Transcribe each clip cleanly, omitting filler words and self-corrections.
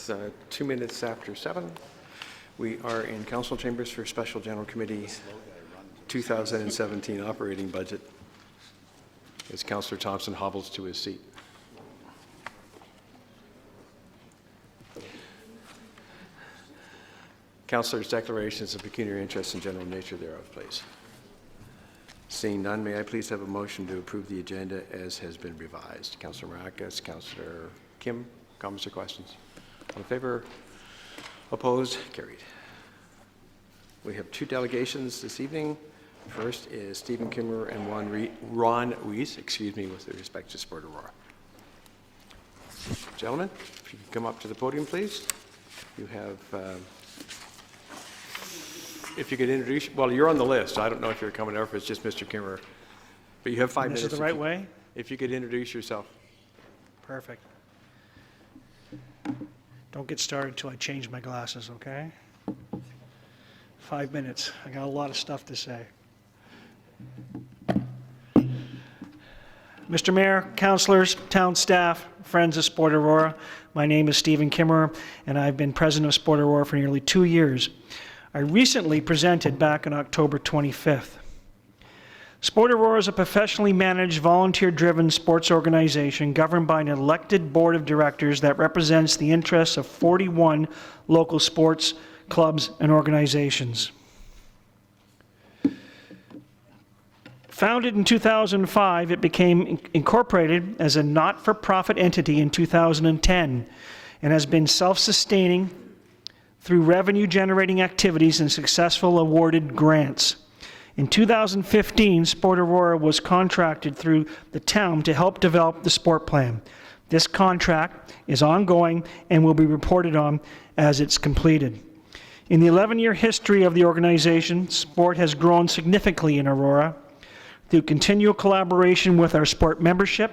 It's 2 minutes after 7. We are in council chambers for Special General Committee 2017 operating budget as Councillor Thompson hobbles to his seat. Councillors' declarations of pecuniary interest and general nature thereof, please. Seeing none, may I please have a motion to approve the agenda as has been revised? Councillor Maracas, Councillor Kim, comments or questions? All in favor? Opposed? Carried. We have 2 delegations this evening. First is Stephen Kimmer and Ron Weiss, with respect to Sport Aurora. Gentlemen, if you can come up to the podium, please. You have, if you could introduce, well, you're on the list. I don't know if you're coming or if it's just Mr. Kimmer, but you have 5 minutes. This is the right way? If you could introduce yourself. Perfect. Don't get started until I change my glasses, okay? 5 minutes. I got a lot of stuff to say. Mr. Mayor, councilors, town staff, friends of Sport Aurora, my name is Stephen Kimmerer, and I've been president of Sport Aurora for nearly 2 years. I recently presented back on October 25th. Sport Aurora is a professionally managed, volunteer-driven sports organization governed by an elected board of directors that represents the interests of 41 local sports clubs and organizations. Founded in 2005, it became incorporated as a not-for-profit entity in 2010 and has been self-sustaining through revenue-generating activities and successful awarded grants. In 2015, Sport Aurora was contracted through the town to help develop the sport plan. This contract is ongoing and will be reported on as it's completed. In the 11-year history of the organization, sport has grown significantly in Aurora. Through continual collaboration with our sport membership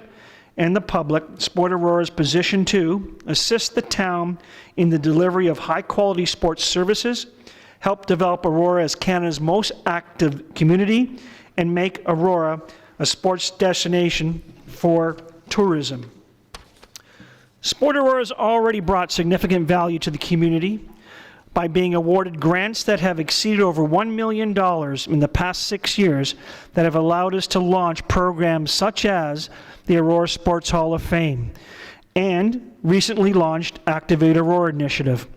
and the public, Sport Aurora is positioned to assist the town in the delivery of high-quality sports services, help develop Aurora as Canada's most active community, and make Aurora a sports destination for tourism. Sport Aurora has already brought significant value to the community by being awarded grants that have exceeded over $1 million in the past 6 years that have allowed us to launch programs such as the Aurora Sports Hall of Fame and recently launched Activate Aurora initiative.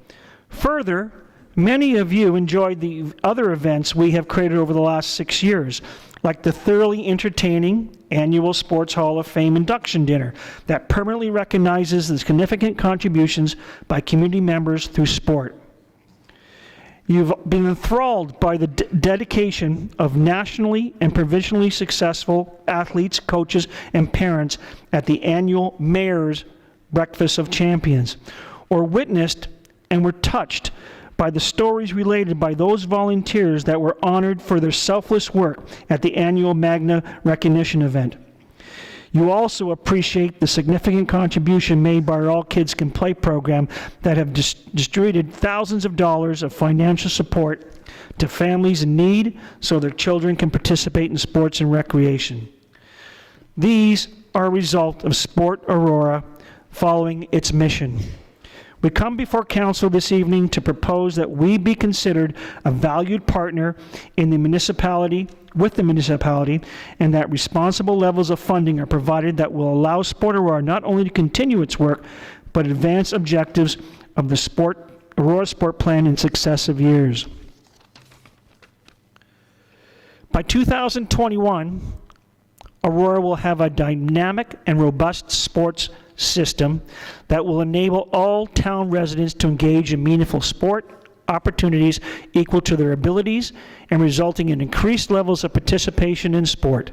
Further, many of you enjoyed the other events we have created over the last 6 years, like the thoroughly entertaining annual Sports Hall of Fame induction dinner that permanently recognizes the significant contributions by community members through sport. You've been enthralled by the dedication of nationally and provincially successful athletes, coaches, and parents at the annual Mayor's Breakfast of Champions, or witnessed and were touched by the stories related by those volunteers that were honored for their selfless work at the annual Magna Recognition event. You also appreciate the significant contribution made by our All Kids Can Play program that have distributed thousands of dollars of financial support to families in need so their children can participate in sports and recreation. These are a result of Sport Aurora following its mission. We come before Council this evening to propose that we be considered a valued partner in the municipality, and that responsible levels of funding are provided that will allow Sport Aurora not only to continue its work, but advance objectives of the Aurora Sport Plan in successive years. By 2021, Aurora will have a dynamic and robust sports system that will enable all town residents to engage in meaningful sport opportunities equal to their abilities and resulting in increased levels of participation in sport.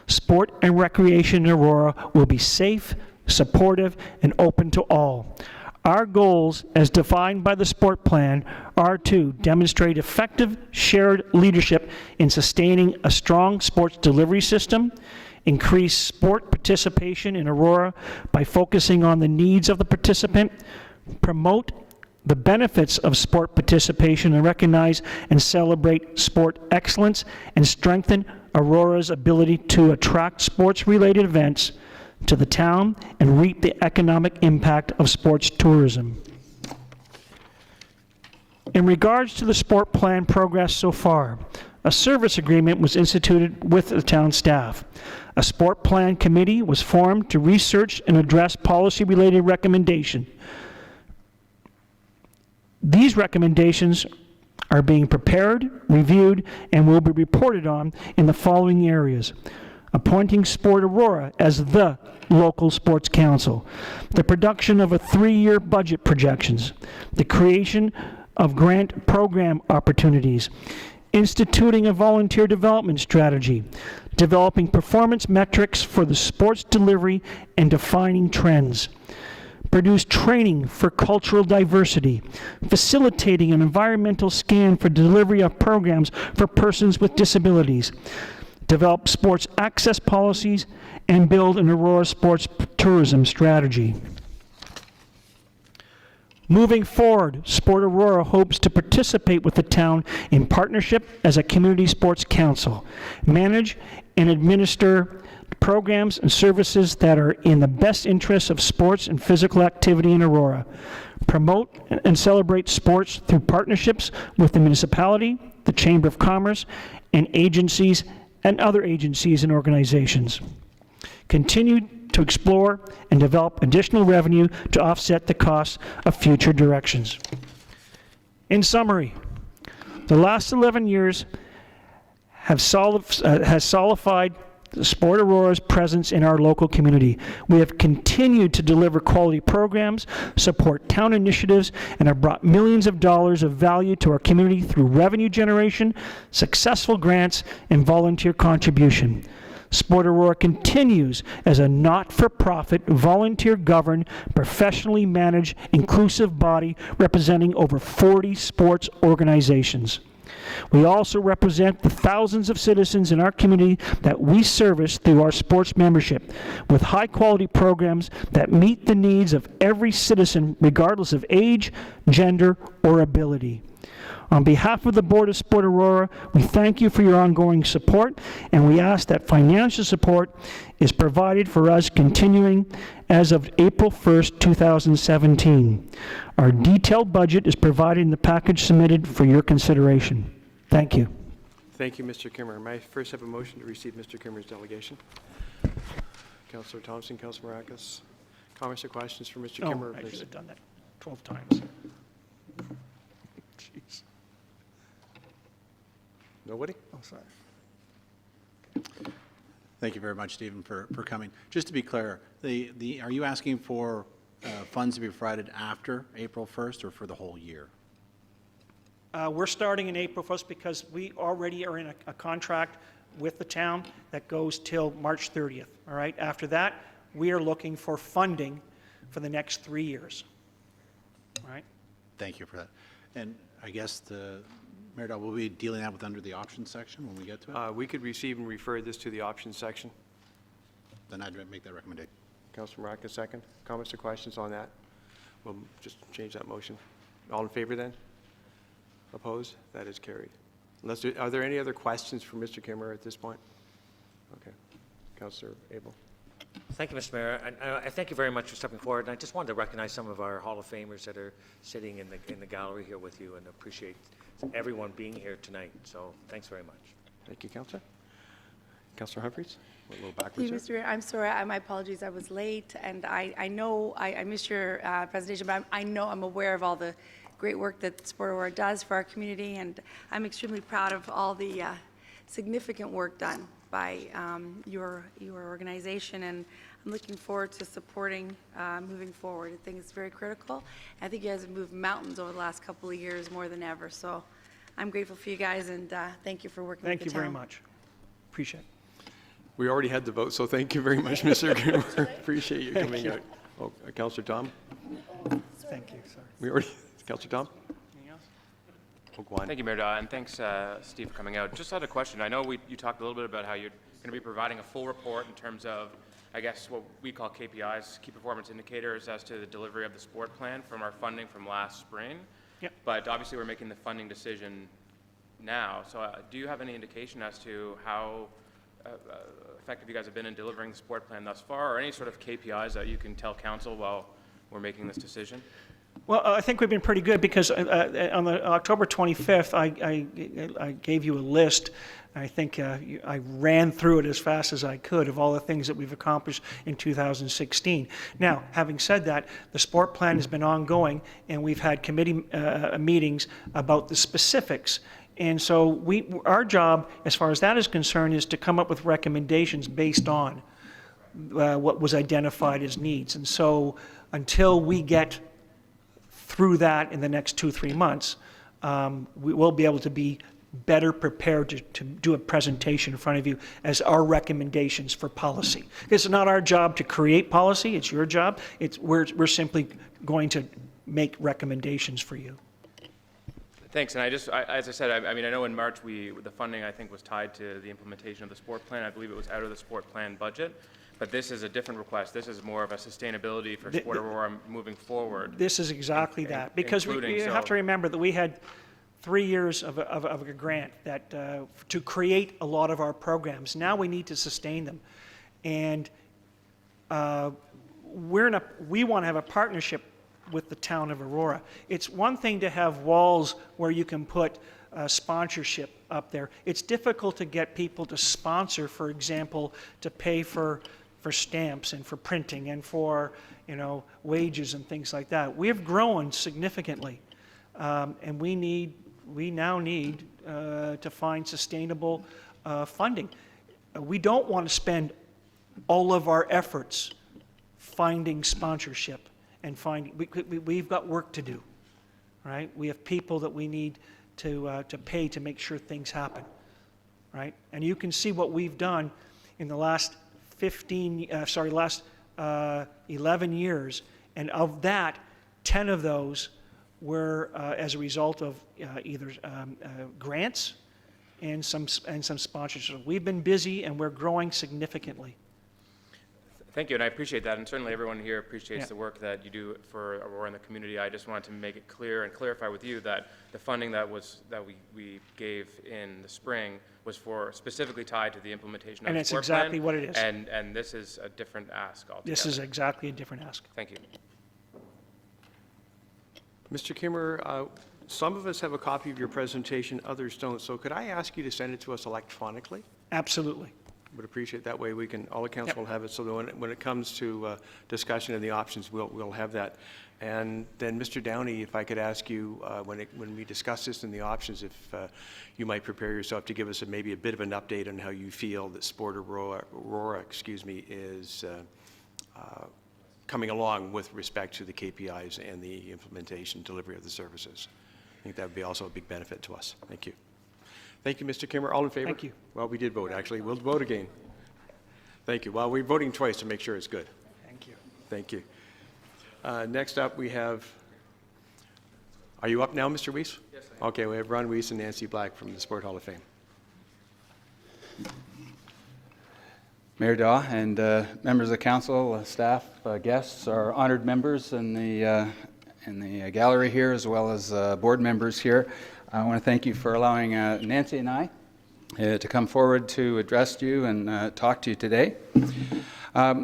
Sport and recreation in Aurora will be safe, supportive, and open to all. Our goals, as defined by the sport plan, are to demonstrate effective shared leadership in sustaining a strong sports delivery system, increase sport participation in Aurora by focusing on the needs of the participant, promote the benefits of sport participation and recognize and celebrate sport excellence, and strengthen Aurora's ability to attract sports-related events to the town and reap the economic impact of sports tourism. In regards to the sport plan progress so far, a service agreement was instituted with the town staff. A sport plan committee was formed to research and address policy-related recommendations. These recommendations are being prepared, reviewed, and will be reported on in the following areas: appointing Sport Aurora as the local sports council, the production of a 3-year budget projections, the creation of grant program opportunities, instituting a volunteer development strategy, developing performance metrics for the sports delivery and defining trends, produce training for cultural diversity, facilitating an environmental scan for delivery of programs for persons with disabilities, develop sports access policies, and build an Aurora sports tourism strategy. Moving forward, Sport Aurora hopes to participate with the town in partnership as a community sports council, manage and administer programs and services that are in the best interests of sports and physical activity in Aurora, promote and celebrate sports through partnerships with the municipality, the Chamber of Commerce, and agencies and other agencies and organizations. Continue to explore and develop additional revenue to offset the costs of future directions. In summary, the last 11 years has solidified Sport Aurora's presence in our local community. We have continued to deliver quality programs, support town initiatives, and have brought millions of dollars of value to our community through revenue generation, successful grants, and volunteer contribution. Sport Aurora continues as a not-for-profit, volunteer-governed, professionally managed, inclusive body representing over 40 sports organizations. We also represent the thousands of citizens in our community that we service through our sports membership, with high-quality programs that meet the needs of every citizen regardless of age, gender, or ability. On behalf of the Board of Sport Aurora, we thank you for your ongoing support, and we ask that financial support is provided for us continuing as of April 1st, 2017. Our detailed budget is provided in the package submitted for your consideration. Thank you. Thank you, Mr. Kimmer. May I first have a motion to receive Mr. Kimmer's delegation? Councillor Thompson, Councillor Maracas. Comments or questions for Mr. Kimmer? I should have done that 12 times. Jeez. Nobody? Oh, sorry. Thank you very much, Stephen, for coming. Just to be clear, are you asking for funds to be provided after April 1st or for the whole year? We're starting in April 1st because we already are in a contract with the town that goes till March 30th, all right? After that, we are looking for funding for the next 3 years, all right? Thank you for that. And I guess Mayor Dodd, will we be dealing that with under the options section when we get to it? We could receive and refer this to the options section. Then I'd make that recommendation. Councillor Maracas, second. Comments or questions on that? We'll just change that motion. All in favor then? Opposed? That is carried. Are there any other questions for Mr. Kimmer at this point? Okay. Councillor Abel. Thank you, Mr. Mayor. And I thank you very much for stepping forward. And I just wanted to recognize some of our Hall of Famers that are sitting in the gallery here with you, and appreciate everyone being here tonight. So thanks very much. Thank you, Councillor. Councillor Humphries? We're a little Thank backwards you, here. Mr. Mayor. I'm sorry. My apologies. I was late, and I know I missed your presentation, but I'm aware of all the great work that Sport Aurora does for our community, and I'm extremely proud of all the significant work done by your organization, and I'm looking forward to supporting moving forward. I think it's very critical. I think you guys have moved mountains over the last couple of years more than ever, so I'm grateful for you guys, and thank you for working with the town. Thank you very much. Appreciate it. We already had the vote, so thank you very much, Mr. Kimmer. Appreciate you coming out. Oh, Councillor Tom? Thank you. Sorry. We already, Councillor Tom? Anything else? Oh, go on. Thank you, Mayor Dodd, and thanks, Steve, for coming out. Just had a question. I know you talked a little bit about how you're going to be providing a full report in terms of, I guess, what we call KPIs, key performance indicators, as to the delivery of the sport plan from our funding from last spring. Yep. But obviously, we're making the funding decision now. So do you have any indication as to how effective you guys have been in delivering the sport plan thus far, or any sort of KPIs that you can tell council while we're making this decision? Well, I think we've been pretty good because on the October 25th, I gave you a list. I think I ran through it as fast as I could of all the things that we've accomplished in 2016. Now, having said that, the sport plan has been ongoing, and we've had committee meetings about the specifics. And so our job, as far as that is concerned, is to come up with recommendations based on what was identified as needs. And so until we get through that in the next 2-3 months, we will be able to be better prepared to do a presentation in front of you as our recommendations for policy. It's not our job to create policy, it's your job. We're simply going to make recommendations for you. Thanks, and as I said, I mean, I know in March, the funding, I think, was tied to the implementation of the sport plan. I believe it was out of the sport plan budget, but this is a different request. This is more of a sustainability for Sport Aurora moving forward. This is exactly that, because we have to remember that we had 3 years of a grant that to create a lot of our programs. Now we need to sustain them, and we want to have a partnership with the town of Aurora. It's one thing to have walls where you can put sponsorship up there. It's difficult to get people to sponsor, for example, to pay for stamps and for printing and for wages and things like that. We have grown significantly, and we now need to find sustainable funding. We don't want to spend all of our efforts finding sponsorship and we've got work to do, right? We have people that we need to pay to make sure things happen, right? And you can see what we've done in the last 11 years, and of that, 10 of those were as a result of either grants and some sponsorship. We've been busy and we're growing significantly. Thank you, and I appreciate that, and certainly everyone here appreciates the work that you do for Aurora and the community. I just wanted to make it clear and clarify with you that the funding that we gave in the spring was specifically tied to the implementation of the sport plan. And it's exactly what it is. And this is a different ask altogether. This is exactly a different ask. Thank you. Mr. Kimmer, some of us have a copy of your presentation, others don't. So could I ask you to send it to us electronically? Absolutely. Would appreciate that way. All the council will have it, so that when it comes to discussion of the options, we'll have that. And then, Mr. Downey, if I could ask you, when we discuss this in the options, if you might prepare yourself to give us maybe a bit of an update on how you feel that Sport Aurora is coming along with respect to the KPIs and the implementation delivery of the services. I think that would be also a big benefit to us. Thank you. Thank you, Mr. Kimmer. All in favor? Thank you. Well, we did vote, actually. We'll vote again. Thank you. Well, we're voting twice to make sure it's good. Thank you. Thank you. Next up, we have, are you up now, Mr. Weiss? Yes, I am. Okay, we have Ron Weiss and Nancy Black from the Sport Hall of Fame. Mayor Daw and members of council, staff, guests, our honored members in the gallery here, as well as board members here. I want to thank you for allowing Nancy and I to come forward to address you and talk to you today.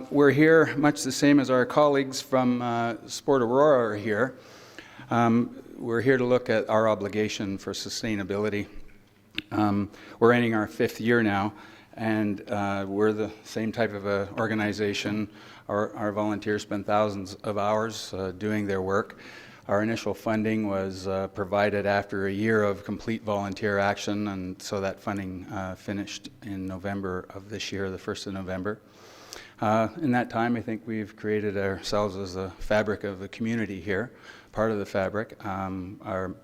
We're here much the same as our colleagues from Sport Aurora are here. We're here to look at our obligation for sustainability. We're ending our 5th year now, and we're the same type of organization. Our volunteers spend thousands of hours doing their work. Our initial funding was provided after a year of complete volunteer action, and so that funding finished in November of this year, the 1st of November. In that time, I think we've created ourselves as a fabric of the community here, part of the fabric. Our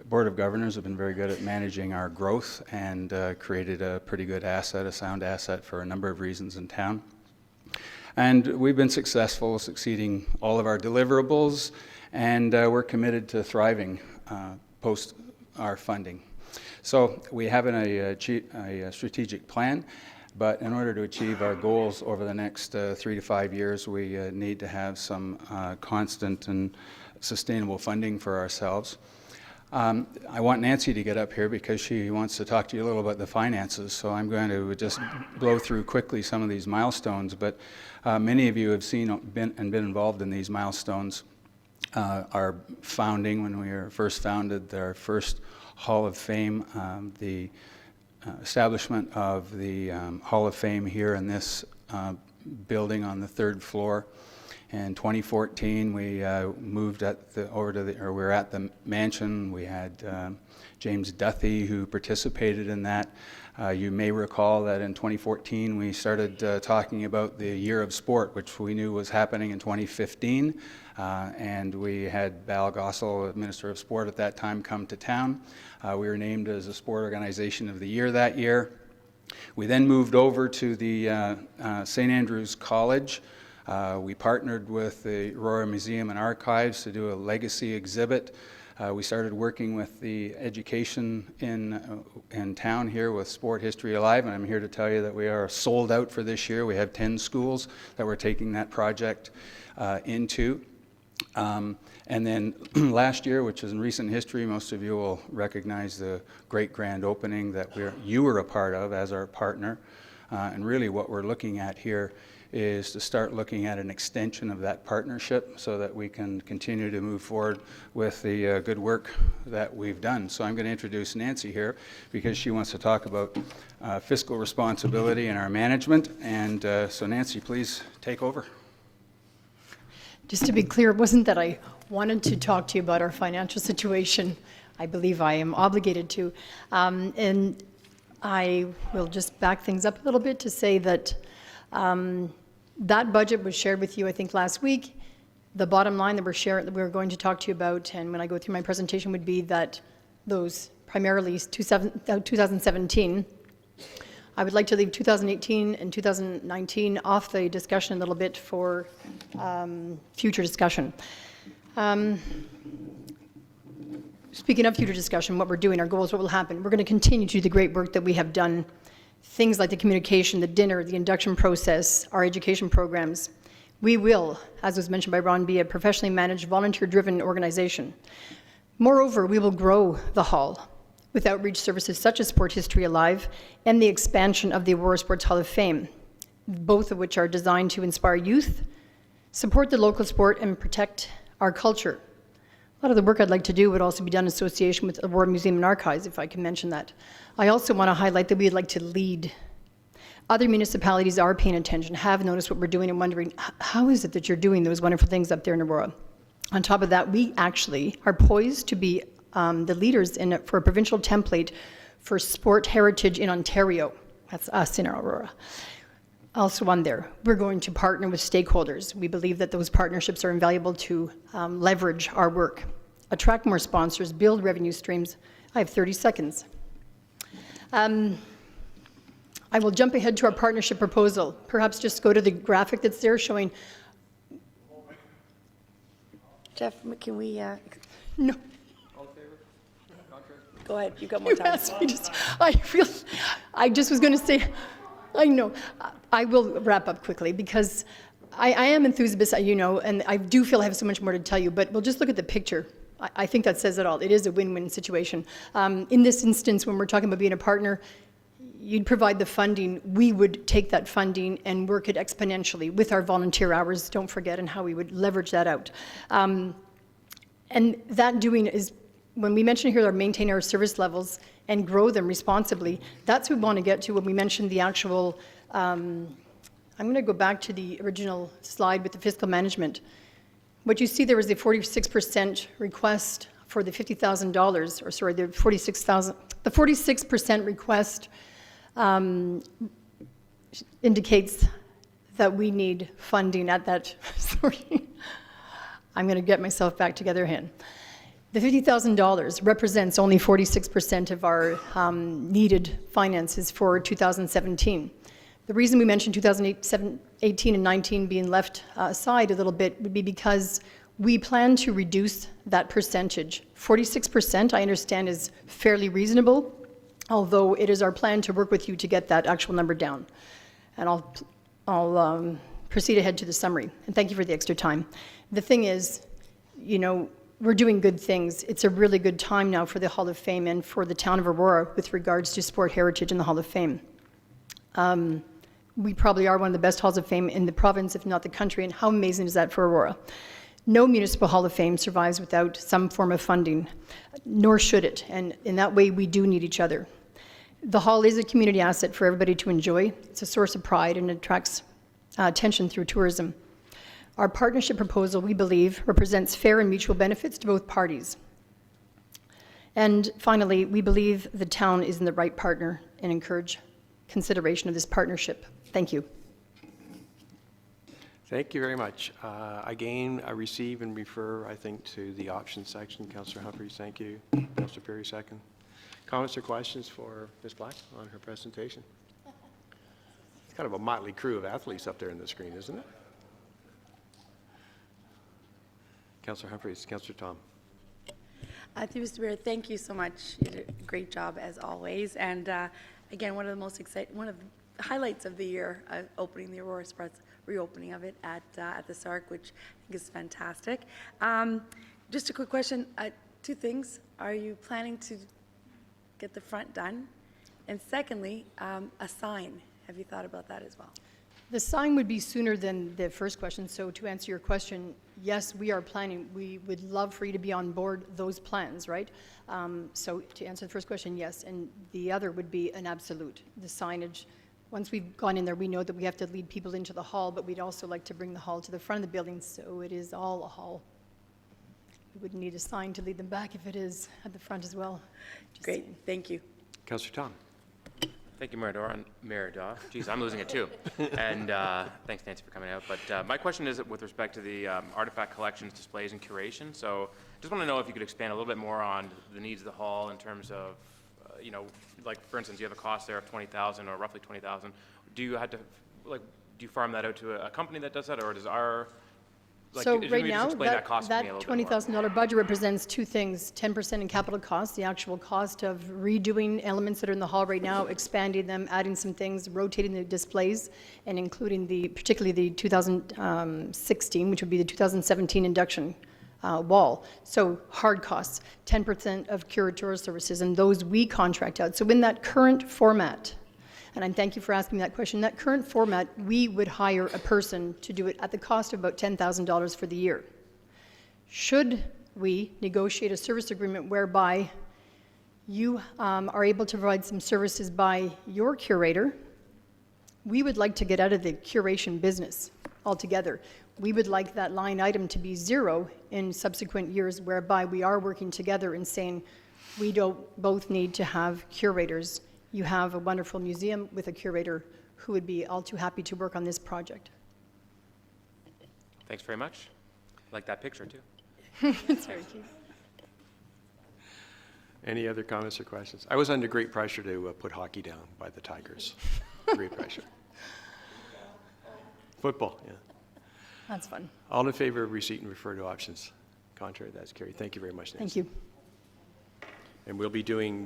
Board of Governors have been very good at managing our growth and created a pretty good asset, a sound asset for a number of reasons in town. And we've been successful, succeeding all of our deliverables, and we're committed to thriving post our funding. So we have a strategic plan, but in order to achieve our goals over the next 3 to 5 years, we need to have some constant and sustainable funding for ourselves. I want Nancy to get up here because she wants to talk to you a little about the finances, so I'm going to just blow through quickly some of these milestones, but many of you have been involved in these milestones. our founding, when we were first founded, our first Hall of Fame, the establishment of the Hall of Fame here in this building on the 3rd floor. In 2014, we moved over to we were at the mansion. We had James Duthie, who participated in that. You may recall that in 2014, we started talking about the Year of Sport, which we knew was happening in 2015. And we had Bal Gossel, Minister of Sport at that time, come to town. We were named as a Sport Organization of the Year that year. We then moved over to the St. Andrews College. We partnered with the Aurora Museum and Archives to do a legacy exhibit. We started working with the education in town here with Sport History Alive, and I'm here to tell you that we are sold out for this year. We have 10 schools that we're taking that project into. And then last year, which is in recent history, most of you will recognize the great grand opening that you were a part of as our partner. And really what we're looking at here is to start looking at an extension of that partnership so that we can continue to move forward with the good work that we've done. So I'm going to introduce Nancy here because she wants to talk about fiscal responsibility and our management. And so Nancy, please take over. Just to be clear, it wasn't that I wanted to talk to you about our financial situation. I believe I am obligated to. And I will just back things up a little bit to say that that budget was shared with you, I think, last week. The bottom line that we're going to talk to you about, and when I go through my presentation, would be that those primarily 2017. I would like to leave 2018 and 2019 off the discussion a little bit for future discussion. Speaking of future discussion, what we're doing, our goals, what will happen, we're going to continue to do the great work that we have done, things like the communication, the dinner, the induction process, our education programs. We will, as was mentioned by Ron, be a professionally managed, volunteer-driven organization. Moreover, we will grow the hall with outreach services such as Sport History Alive and the expansion of the Aurora Sports Hall of Fame, both of which are designed to inspire youth, support the local sport, and protect our culture. A lot of the work I'd like to do would also be done in association with Aurora Museum and Archives, if I can mention that. I also want to highlight that we'd like to lead. Other municipalities are paying attention, have noticed what we're doing and wondering, how is it that you're doing those wonderful things up there in Aurora? On top of that, we actually are poised to be the leaders for a provincial template for sport heritage in Ontario. That's us in Aurora. Also on there, we're going to partner with stakeholders. We believe that those partnerships are invaluable to leverage our work, attract more sponsors, build revenue streams. I have 30 seconds. I will jump ahead to our partnership proposal. Perhaps just go to the graphic that's there showing. Jeff, can we, No. go ahead, you've got more You time. asked me to, I just was going to say, I know, I will wrap up quickly because I am enthusiastic, you know, and I do feel I have so much more to tell you, but we'll just look at the picture. I think that says it all. It is a win-win situation. In this instance, when we're talking about being a partner, you'd provide the funding, we would take that funding and work it exponentially with our volunteer hours, don't forget, and how we would leverage that out. And that doing is, when we mention here our maintain our service levels and grow them responsibly, that's what we want to get to when we mention the actual, I'm going to go back to the original slide with the fiscal management. What you see there is the 46% request for the $50,000, or sorry, the 46,000, the 46% request indicates that we need funding at that, sorry, I'm going to get myself back together again. The $50,000 represents only 46% of our needed finances for 2017. The reason we mentioned 2018 and 19 being left aside a little bit would be because we plan to reduce that percentage. 46%, I understand, is fairly reasonable, although it is our plan to work with you to get that actual number down. And I'll proceed ahead to the summary. And thank you for the extra time. The thing is, you know, we're doing good things. It's a really good time now for the Hall of Fame and for the town of Aurora with regards to sport heritage in the Hall of Fame. We probably are one of the best halls of fame in the province, if not the country, and how amazing is that for Aurora? No municipal hall of fame survives without some form of funding, nor should it, and in that way we do need each other. The hall is a community asset for everybody to enjoy. It's a source of pride and attracts attention through tourism. Our partnership proposal, we believe, represents fair and mutual benefits to both parties. And finally, we believe the town is in the right partner and encourage consideration of this partnership. Thank you. Thank you very much. Again, I receive and refer, I think, to the options section. Councillor Humphries, thank you. Councillor Perry, second. Comments or questions for Ms. Black on her presentation? It's kind of a motley crew of athletes up there on the screen, isn't it? Councillor Humphries, Councillor Tom. Mr. Mayor, thank you so much. You did a great job as always. And again, one of the most one of the highlights of the year, opening the Aurora Express, reopening of it at the SARC, which I think is fantastic. Just a quick question, two things. Are you planning to get the front done? And secondly, a sign. Have you thought about that as well? The sign would be sooner than the first question, so to answer your question, yes, we are planning. We would love for you to be on board those plans, right? So to answer the first question, yes, and the other would be an absolute. The signage, once we've gone in there, we know that we have to lead people into the hall, but we'd also like to bring the hall to the front of the building, so it is all a hall. We wouldn't need a sign to lead them back if it is at the front as well. Just Great, saying. thank you. Councillor Tom. Thank you, Mayor Dora. Mayor Daw. Geez, I'm losing it too. And thanks, Nancy, for coming out. But my question is with respect to the artifact collections, displays, and curation. So just want to know if you could expand a little bit more on the needs of the hall in terms of, you know, like for instance, you have a cost there of $20,000 or roughly $20,000. Do you have to, like, do you farm that out to a company that does that, or does our So if right you could just now, explain that cost to me a little bit more. $20,000 budget represents two things: 10% in capital costs, the actual cost of redoing elements that are in the hall right now, expanding them, adding some things, rotating the displays, and including particularly the 2016, which would be the 2017 induction wall. So hard costs, 10% of curatorial services, and those we contract out. So in that current format, and I thank you for asking that question. In that current format, we would hire a person to do it at the cost of about $10,000 for the year. Should we negotiate a service agreement whereby you are able to provide some services by your curator, we would like to get out of the curation business altogether. We would like that line item to be zero in subsequent years, whereby we are working together and saying we don't both need to have curators. You have a wonderful museum with a curator who would be all too happy to work on this project. Thanks very much. I like that picture too. It's very cute. Any other comments or questions? I was under great pressure to put hockey down by the Tigers. Great pressure. Football, yeah. That's fun. All in favor of receipt and refer to options? Contrary, that's carried. Thank you very much, Nancy. Thank you. And we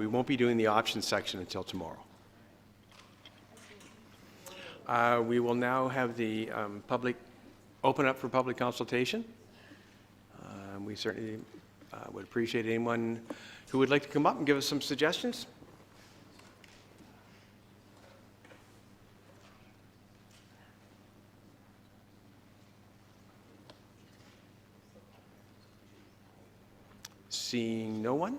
won't be doing the options section until tomorrow. We will now have the open up for public consultation. We certainly would appreciate anyone who would like to come up and give us some suggestions. Seeing no one,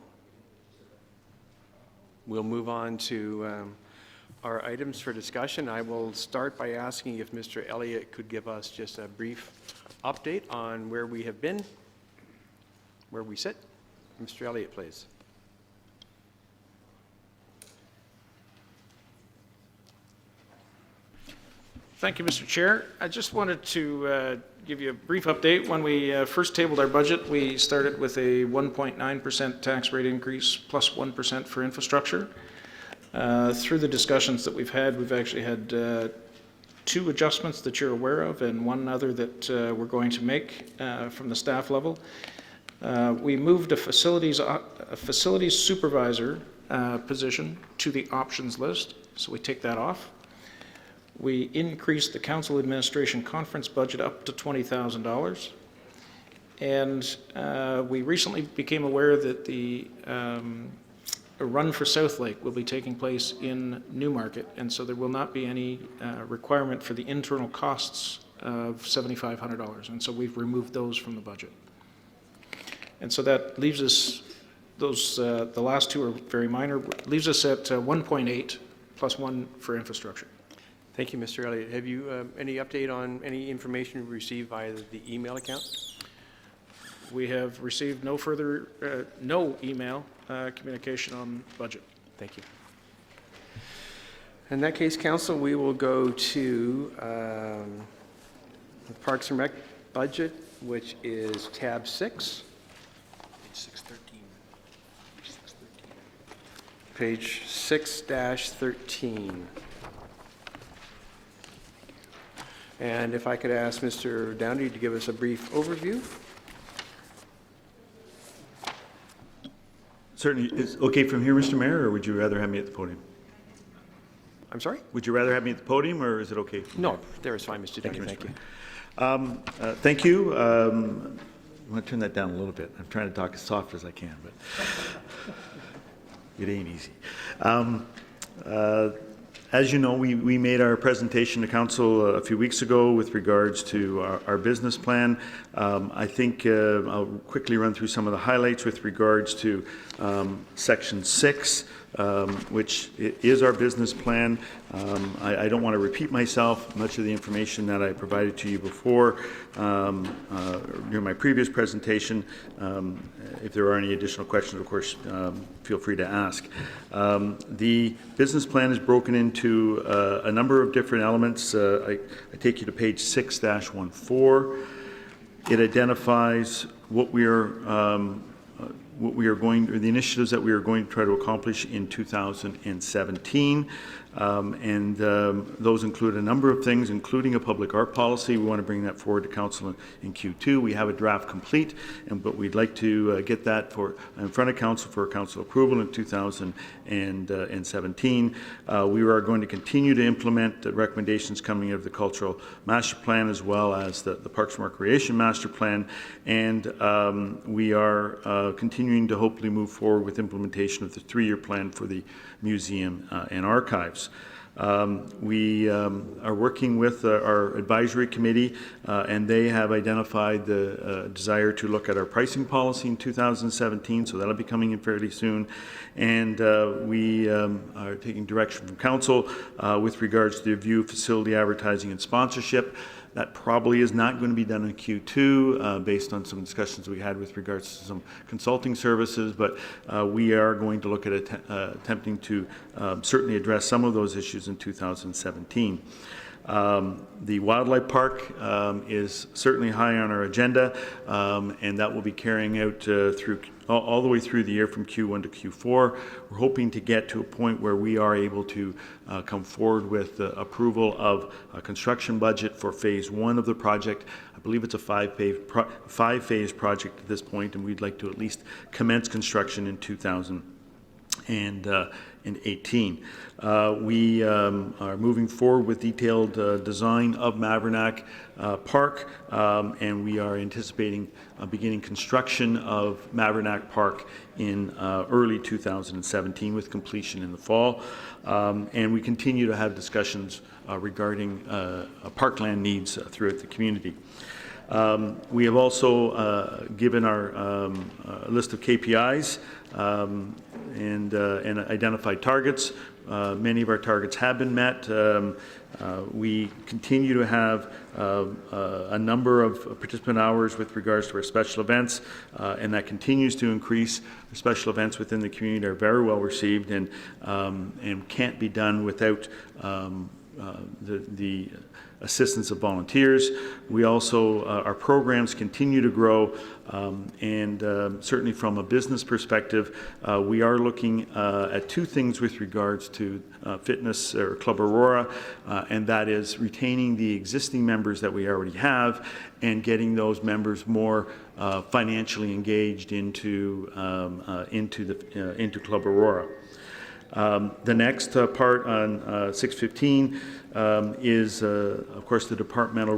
we'll move on to our items for discussion. I will start by asking if Mr. Elliott could give us just a brief update on where we have been, where we sit. Mr. Elliott, please. Thank you, Mr. Chair. I just wanted to give you a brief update. When we first tabled our budget, we started with a 1.9% tax rate increase plus 1% for infrastructure. Through the discussions that we've actually had two adjustments that you're aware of and one other that we're going to make from the staff level. We moved a facilities supervisor position to the options list, so we take that off. We increased the council administration conference budget up to $20,000. And we recently became aware that a run for South Lake will be taking place in Newmarket. And so there will not be any requirement for the internal costs of $7,500. And so we've removed those from the budget. And so that leaves us, the last two are very minor, leaves us at 1.8 plus 1 for infrastructure. Thank you, Mr. Elliott. Have you any update on any information received via the email account? We have received no further, no email communication on budget. Thank you. In that case, Council, we will go to the Parks and Rec budget, which is tab 6. Page 6-13. And if I could ask Mr. Downey to give us a brief overview. Certainly. Is it okay from here, Mr. Mayor, or would you rather have me at the podium? I'm sorry? Would you rather have me at the podium, or is it okay? No, there is fine, Mr. Downey. Thank you, Mr. Thank you. Thank you. I'm going to turn that down a little bit. I'm trying to talk as soft as I can, but it ain't easy. As you know, we made our presentation to Council a few weeks ago with regards to our business plan. I think I'll quickly run through some of the highlights with regards to Section 6, which is our business plan. I don't want to repeat myself. Much of the information that I provided to you before during my previous presentation. If there are any additional questions, of course, feel free to ask. The business plan is broken into a number of different elements. I take you to page 6-14. It identifies what we are going, or the initiatives that we are going to try to accomplish in 2017. Those include a number of things, including a public art policy. We want to bring that forward to Council in Q2. We have a draft complete, but we'd like to get that in front of Council for Council approval in 2017. We are going to continue to implement the recommendations coming out of the Cultural Master Plan, as well as the Parks and Recreation Master Plan, and we are continuing to hopefully move forward with implementation of the 3-year plan for the museum and archives. We are working with our advisory committee, and they have identified the desire to look at our pricing policy in 2017, so that'll be coming in fairly soon. And we are taking direction from Council with regards to the review of facility advertising and sponsorship. That probably is not going to be done in Q2 based on some discussions we had with regards to some consulting services, but we are going to look at attempting to certainly address some of those issues in 2017. The wildlife park is certainly high on our agenda, and that will be carrying out through all the way through the year from Q1 to Q4. We're hoping to get to a point where we are able to come forward with approval of a construction budget for phase 1 of the project. I believe it's a five-phase project at this point, and we'd like to at least commence construction in 2018. We are moving forward with detailed design of Mavernack Park, and we are anticipating beginning construction of Mavernack Park in early 2017 with completion in the fall. And we continue to have discussions regarding parkland needs throughout the community. We have also given our list of KPIs and identified targets. Many of our targets have been met. We continue to have a number of participant hours with regards to our special events, and that continues to increase. The special events within the community are very well received and can't be done without the assistance of volunteers. We also, our programs continue to grow, and certainly from a business perspective, we are looking at two things with regards to fitness or Club Aurora, and that is retaining the existing members that we already have and getting those members more financially engaged into Club Aurora. The next part on 615 is, of course, the departmental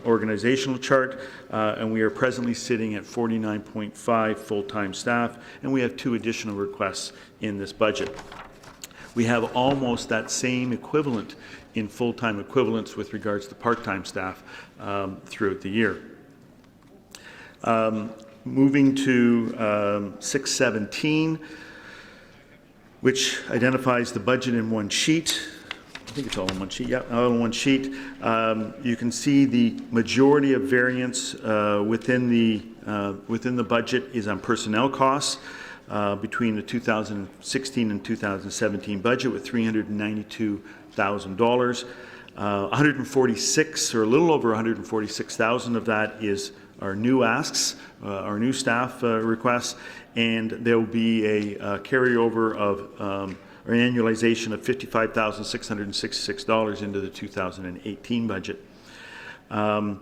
organizational chart, and we are presently sitting at 49.5 full-time staff, and we have 2 additional requests in this budget. we have almost that same equivalent in full-time equivalents with regards to part-time staff throughout the year. Moving to 617, which identifies the budget in one sheet. I think it's all in one sheet. Yeah, all in one sheet. You can see the majority of variance within the budget is on personnel costs between the 2016 and 2017 budget with $392,000. 146 or a little over 146,000 of that is our new asks, our new staff requests, and there will be a carryover of or annualization of $55,666 into the 2018 budget. The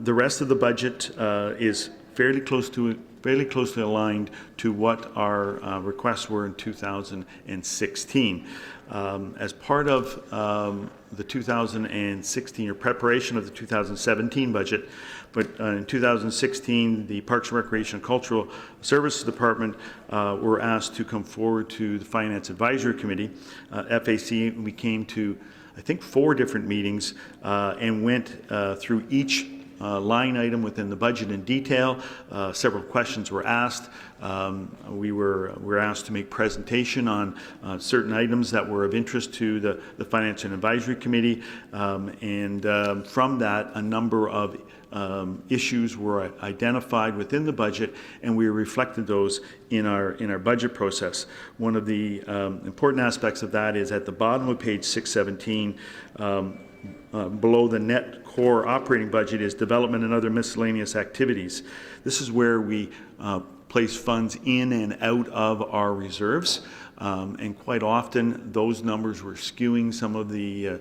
rest of the budget is fairly closely aligned to what our requests were in 2016. As part of the 2016 or preparation of the 2017 budget, but in 2016, the Parks and Recreation and Cultural Services Department were asked to come forward to the Finance Advisory Committee, FAC. We came to, I think, 4 different meetings and went through each line item within the budget in detail. Several questions were asked. We were asked to make presentation on certain items that were of interest to the Finance and Advisory Committee, and from that, a number of issues were identified within the budget, and we reflected those in our budget process. One of the important aspects of that is at the bottom of page 617. Below the net core operating budget is development and other miscellaneous activities. This is where we place funds in and out of our reserves, and quite often those numbers were skewing some of the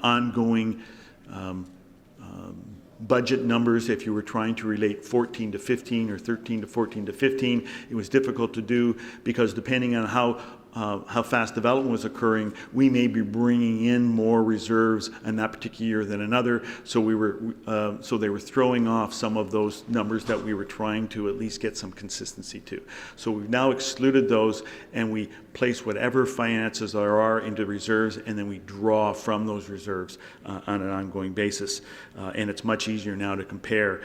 ongoing budget numbers. If you were trying to relate 14 to 15 or 13 to 14 to 15, it was difficult to do because depending on how fast development was occurring, we may be bringing in more reserves in that particular year than another. So so they were throwing off some of those numbers that we were trying to at least get some consistency to. So we've now excluded those, and we place whatever finances there are into reserves, and then we draw from those reserves on an ongoing basis. And it's much easier now to compare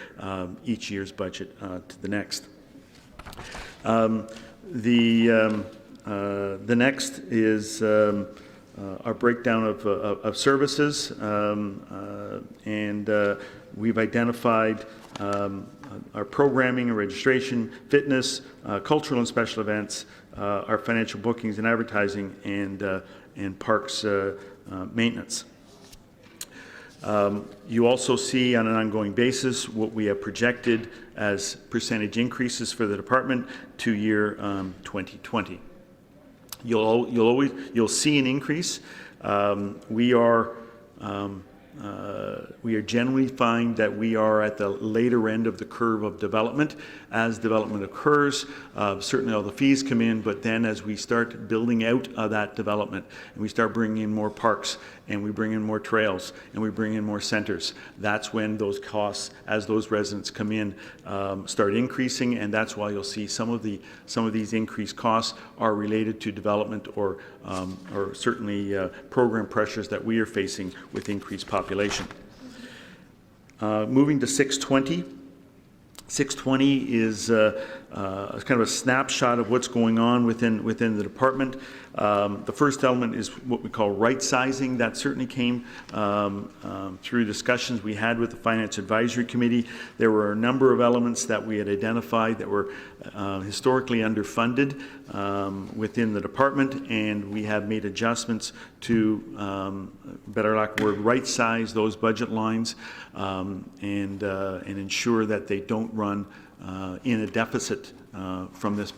each year's budget to the next. The next is our breakdown of services, and we've identified our programming and registration, fitness, cultural and special events, our financial bookings and advertising, and parks maintenance. You also see on an ongoing basis what we have projected as percentage increases for the department to year 2020. You'll see an increase. We are generally find that we are at the later end of the curve of development. As development occurs, certainly all the fees come in, but then as we start building out that development and we start bringing in more parks and we bring in more trails and we bring in more centers, that's when those costs, as those residents come in, start increasing, and that's why you'll see some of these increased costs are related to development or certainly program pressures that we are facing with increased population. Moving to 620. 620 is kind of a snapshot of what's going on within the department. The first element is what we call right sizing. That certainly came through discussions we had with the Finance Advisory Committee. There were a number of elements that we had identified that were historically underfunded within the department, and we have made adjustments to, better lack of word, right size those budget lines and ensure that they don't run in a deficit from this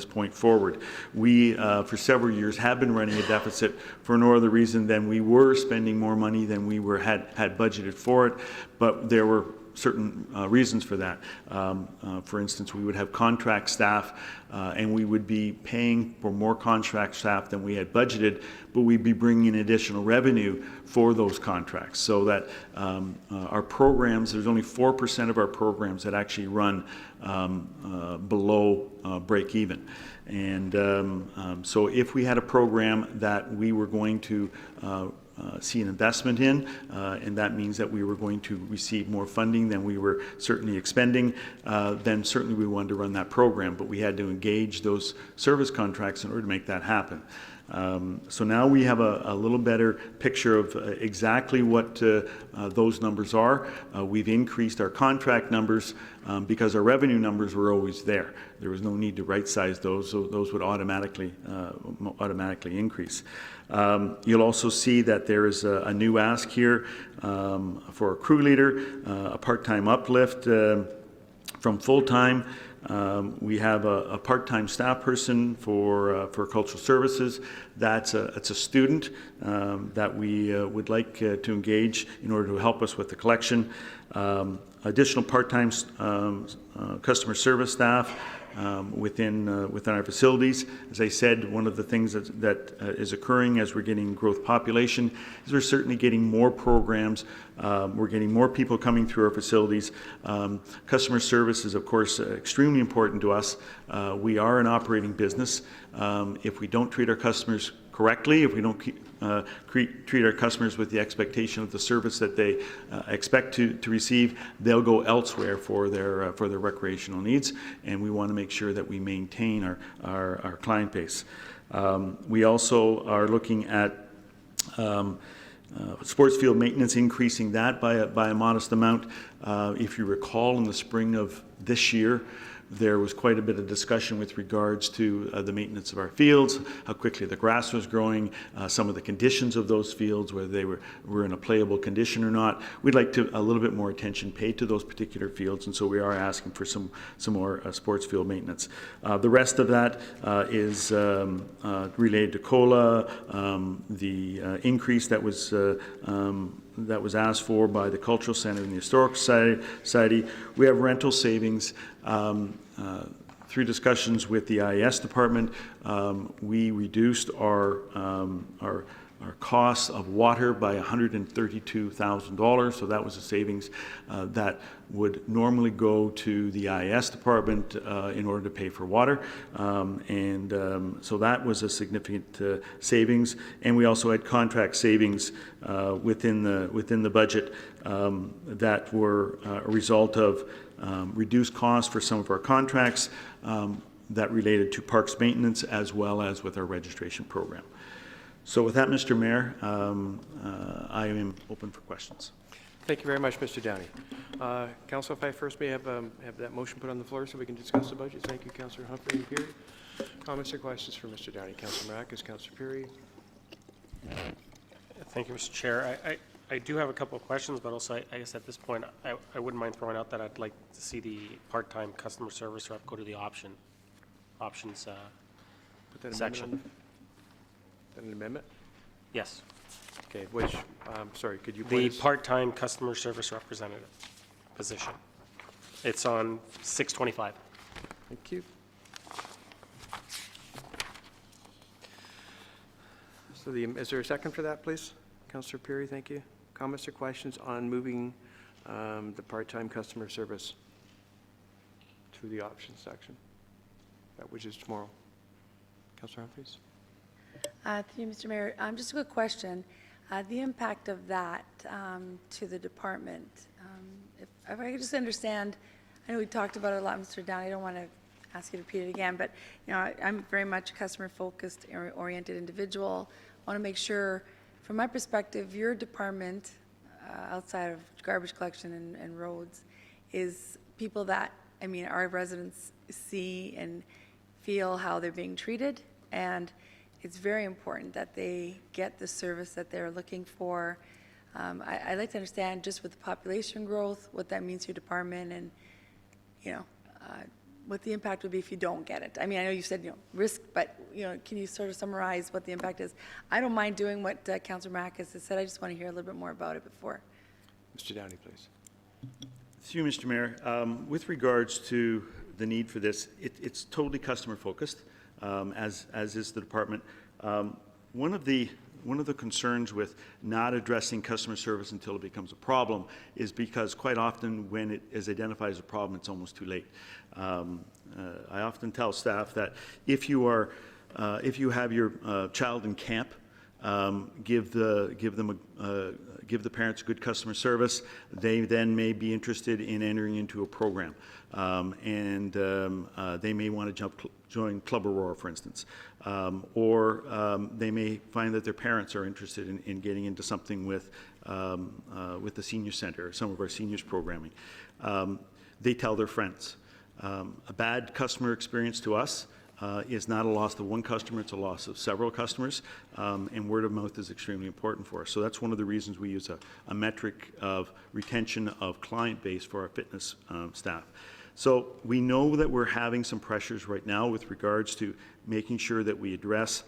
point forward. We, for several years, have been running a deficit for no other reason than we were spending more money than we had budgeted for it, but there were certain reasons for that. For instance, we would have contract staff, and we would be paying for more contract staff than we had budgeted, but we'd be bringing in additional revenue for those contracts. So that our programs, there's only 4% of our programs that actually run below break even. And so if we had a program that we were going to see an investment in, and that means that we were going to receive more funding than we were certainly expending, then certainly we wanted to run that program, but we had to engage those service contracts in order to make that happen. So now we have a little better picture of exactly what those numbers are. We've increased our contract numbers because our revenue numbers were always there. There was no need to right-size those, so those would automatically increase. You'll also see that there is a new ask here for a crew leader, a part-time uplift from full-time. We have a part-time staff person for cultural services. It's a student that we would like to engage in order to help us with the collection. Additional part-time customer service staff within our facilities. As I said, one of the things that is occurring as we're getting growth population is we're certainly getting more programs. We're getting more people coming through our facilities. Customer service is, of course, extremely important to us. We are an operating business. If we don't treat our customers correctly, if we don't treat our customers with the expectation of the service that they expect to receive, they'll go elsewhere for their recreational needs, and we want to make sure that we maintain our client base. We also are looking at sports field maintenance, increasing that by a modest amount. If you recall, in the spring of this year, there was quite a bit of discussion with regards to the maintenance of our fields, how quickly the grass was growing, some of the conditions of those fields, whether they were in a playable condition or not. We'd like a little bit more attention paid to those particular fields, and so we are asking for some more sports field maintenance. The rest of that is related to COLA, the increase that was asked for by the Cultural Centre and the Historical Society. We have rental savings. Through discussions with the IES department, we reduced our costs of water by $132,000. So that was a savings that would normally go to the IES department in order to pay for water. So that was a significant savings. And we also had contract savings within the budget that were a result of reduced costs for some of our contracts that related to parks maintenance as well as with our registration program. So with that, Mr. Mayor, I am open for questions. Thank you very much, Mr. Downey. Council, if I first may have that motion put on the floor so we can discuss the budget. Thank you, Councillor Humphrey and Peary. Comments or questions for Mr. Downey? Councillor Maracas, Councillor Peary. Thank you, Mr. Chair. I do have a couple of questions, but also I guess at this point I wouldn't mind throwing out that I'd like to see the part-time customer service rep go to the options Put that section. Is that an amendment? Yes. Okay, which, sorry, could you The please? part-time customer service representative position. It's on 625. Thank you. So is there a second for that, please? Councillor Peary, thank you. Comments or questions on moving the part-time customer service to the options section? That which is tomorrow. Councillor Humphreys? Thank you, Mr. Mayor. Just a quick question. The impact of that to the department, if I could just understand, I know we talked about it a lot, Mr. Downey, I don't want to ask you to repeat it again, but I'm very much a customer-focused, oriented individual. I want to make sure, from my perspective, your department, outside of garbage collection and roads, is people that, our residents see and feel how they're being treated, and it's very important that they get the service that they're looking for. I'd like to understand, just with the population growth, what that means to your department, and what the impact would be if you don't get it. I know you said risk, but can you sort of summarize what the impact is? I don't mind doing what Councillor Maracas has said. I just want to hear a little bit more about it before. Mr. Downey, please. Through you, Mr. Mayor, with regards to the need for this, it's totally customer focused, as is the department. One of the concerns with not addressing customer service until it becomes a problem is because quite often when it is identified as a problem, it's almost too late. I often tell staff that if you have your child in camp, give the parents good customer service. They then may be interested in entering into a program, and they may want to join Club Aurora, for instance, or they may find that their parents are interested in getting into something with the senior center, or some of our seniors programming. They tell their friends. A bad customer experience to us is not a loss of one customer, it's a loss of several customers, and word of mouth is extremely important for us. So that's one of the reasons we use a metric of retention of client base for our fitness staff. So we know that we're having some pressures right now with regards to making sure that we address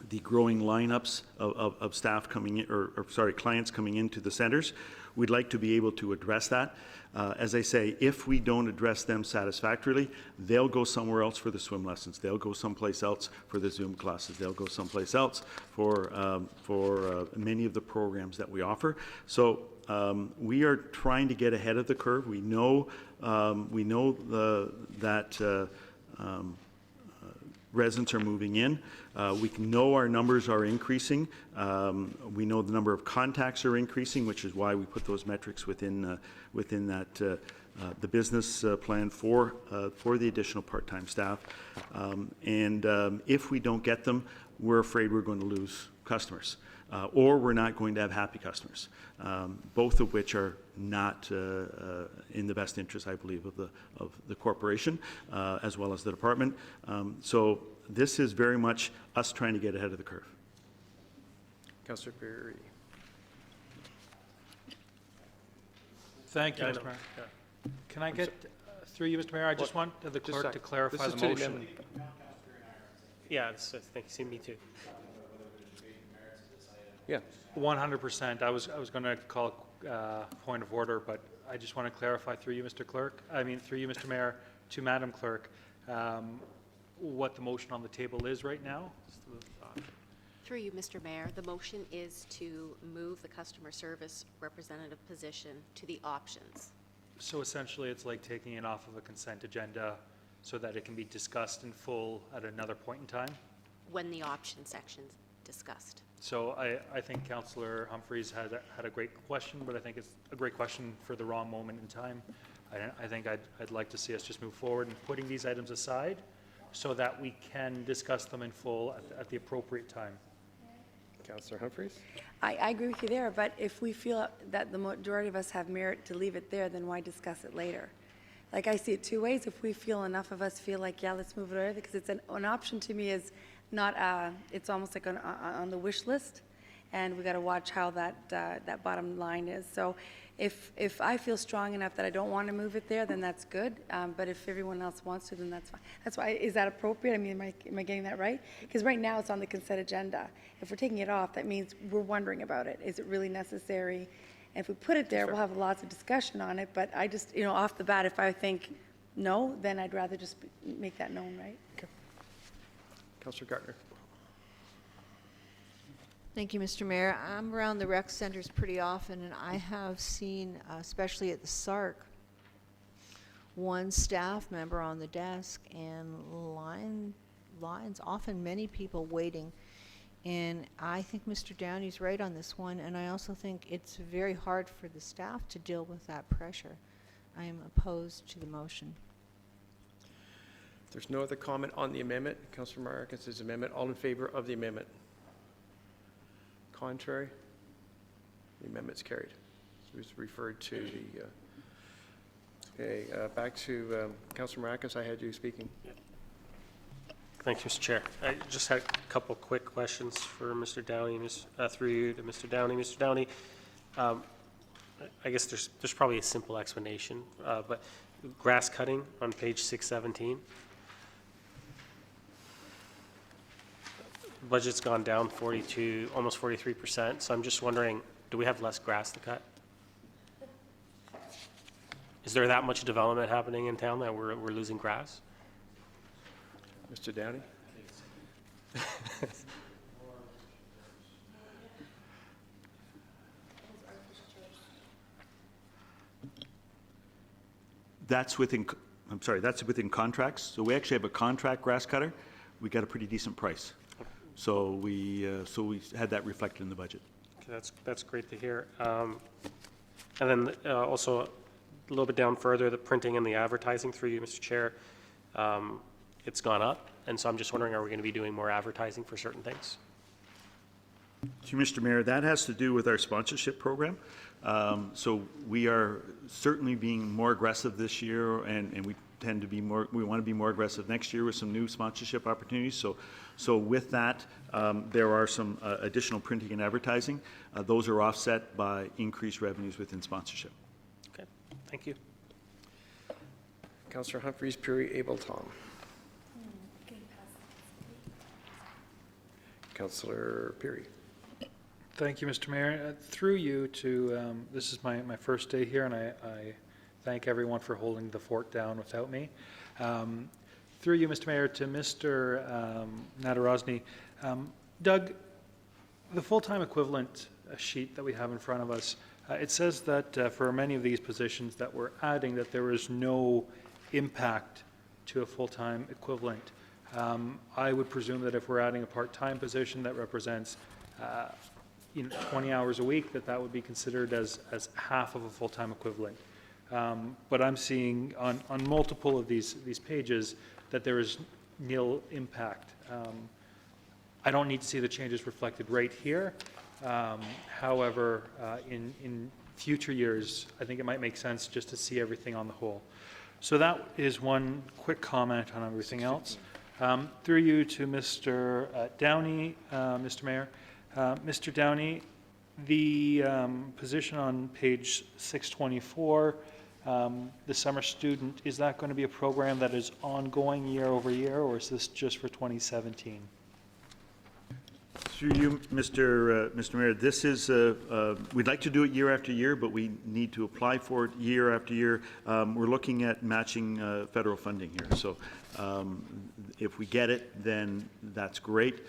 the growing lineups of staff coming in, clients coming into the centers. We'd like to be able to address that. As I say, if we don't address them satisfactorily, they'll go somewhere else for the swim lessons. They'll go someplace else for the Zoom classes. They'll go someplace else for many of the programs that we offer. So we are trying to get ahead of the curve. We know that residents are moving in. We know our numbers are increasing. We know the number of contacts are increasing, which is why we put those metrics within that the business plan for the additional part-time staff. If we don't get them, we're afraid we're going to lose customers, or we're not going to have happy customers, both of which are not in the best interest, I believe, of the corporation as well as the department. So this is very much us trying to get ahead of the curve. Councillor Perry. Thank you, Mr. Mayor. Can I get, through you, Mr. Mayor, I just want the clerk to clarify the motion. Yeah, I think me too. Yeah. 100%. I was going to call point of order, but I just want to clarify through you, Mr. Mayor, to Madam Clerk, what the motion on the table is right now. Through you, Mr. Mayor, the motion is to move the customer service representative position to the options. So essentially, it's like taking it off of a consent agenda so that it can be discussed in full at another point in time? When the option section's discussed. So I think Councillor Humphreys had a great question, but I think it's a great question for the wrong moment in time. I think I'd like to see us just move forward and putting these items aside so that we can discuss them in full at the appropriate time. Councillor Humphreys? I agree with you there, but if we feel that the majority of us have merit to leave it there, then why discuss it later? Like, I see it two ways. If we feel enough of us feel like, yeah, let's move it over, because it's an option to me is not, it's almost like on the wish list, and we got to watch how that bottom line is. So if I feel strong enough that I don't want to move it there, then that's good. But if everyone else wants to, then that's fine. That's why, is that appropriate? I mean, am I getting that right? Because right now it's on the consent agenda. If we're taking it off, that means we're wondering about it. Is it really necessary? And if we put it there, we'll have lots of discussion on it. But I just, off the bat, if I think no, then I'd rather just make that known, right? Okay. Councillor Gartner. Thank you, Mr. Mayor. I'm around the rec centers pretty often, and I have seen, especially at the SARC, one staff member on the desk and lines, often many people waiting. And I think Mr. Downey's right on this one, and I also think it's very hard for the staff to deal with that pressure. I am opposed to the motion. If there's no other comment on the amendment, Councillor Marquez's amendment, all in favor of the amendment? Contrary? The amendment's carried. So it's referred to the, okay, back to Councillor Marquez. I had you speaking. Thank you, Mr. Chair. I just had a couple quick questions for Mr. Downey, through you to Mr. Downey. Mr. Downey, I guess there's probably a simple explanation, but grass cutting on page 617. Budget's gone down almost 43%, so I'm just wondering, do we have less grass to cut? Is there that much development happening in town that we're losing grass? Mr. Downey? That's within, I'm sorry, that's within contracts. So we actually have a contract grass cutter. We got a pretty decent price. So we had that reflected in the budget. Okay, that's great to hear. And then also a little bit down further, the printing and the advertising through you, Mr. Chair, it's gone up. And so I'm just wondering, are we going to be doing more advertising for certain things? To Mr. Mayor, that has to do with our sponsorship program. So we are certainly being more aggressive this year, and we tend to be more, we want to be more aggressive next year with some new sponsorship opportunities. So with that, there are some additional printing and advertising. Those are offset by increased revenues within sponsorship. Okay, thank you. Councillor Humphreys, Perry, Abel, Tom. Councillor Perry. Thank you, Mr. Mayor. Through you to, this is my first day here, and I thank everyone for holding the fort down without me. Through you, Mr. Mayor, to Mr. Nadarozny. Doug, the full-time equivalent sheet that we have in front of us, it says that for many of these positions that we're adding, that there is no impact to a full-time equivalent. I would presume that if we're adding a part-time position that represents 20 hours a week, that would be considered as half of a full-time equivalent. But I'm seeing on multiple of these pages that there is nil impact. I don't need to see the changes reflected right here. However, in future years, I think it might make sense just to see everything on the whole. So that is one quick comment on everything else. Through you to Mr. Downey, Mr. Mayor. Mr. Downey, the position on page 624, the summer student, is that going to be a program that is ongoing year over year, or is this just for 2017? Through you, Mr. Mayor, this is, we'd like to do it year after year, but we need to apply for it year after year. We're looking at matching federal funding here. So if we get it, then that's great.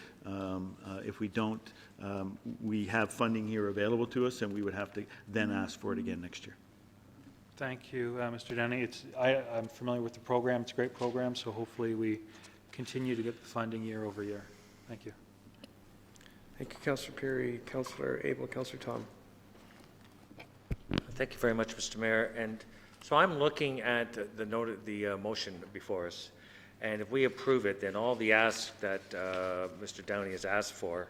If we don't, we have funding here available to us, and we would have to then ask for it again next year. Thank you, Mr. Downey. I'm familiar with the program. It's a great program, so hopefully we continue to get the funding year over year. Thank you. Thank you, Councillor Perry. Councillor Abel, Councillor Tom. Thank you very much, Mr. Mayor. And so I'm looking at the motion before us, and if we approve it, then all the asks that Mr. Downey has asked for,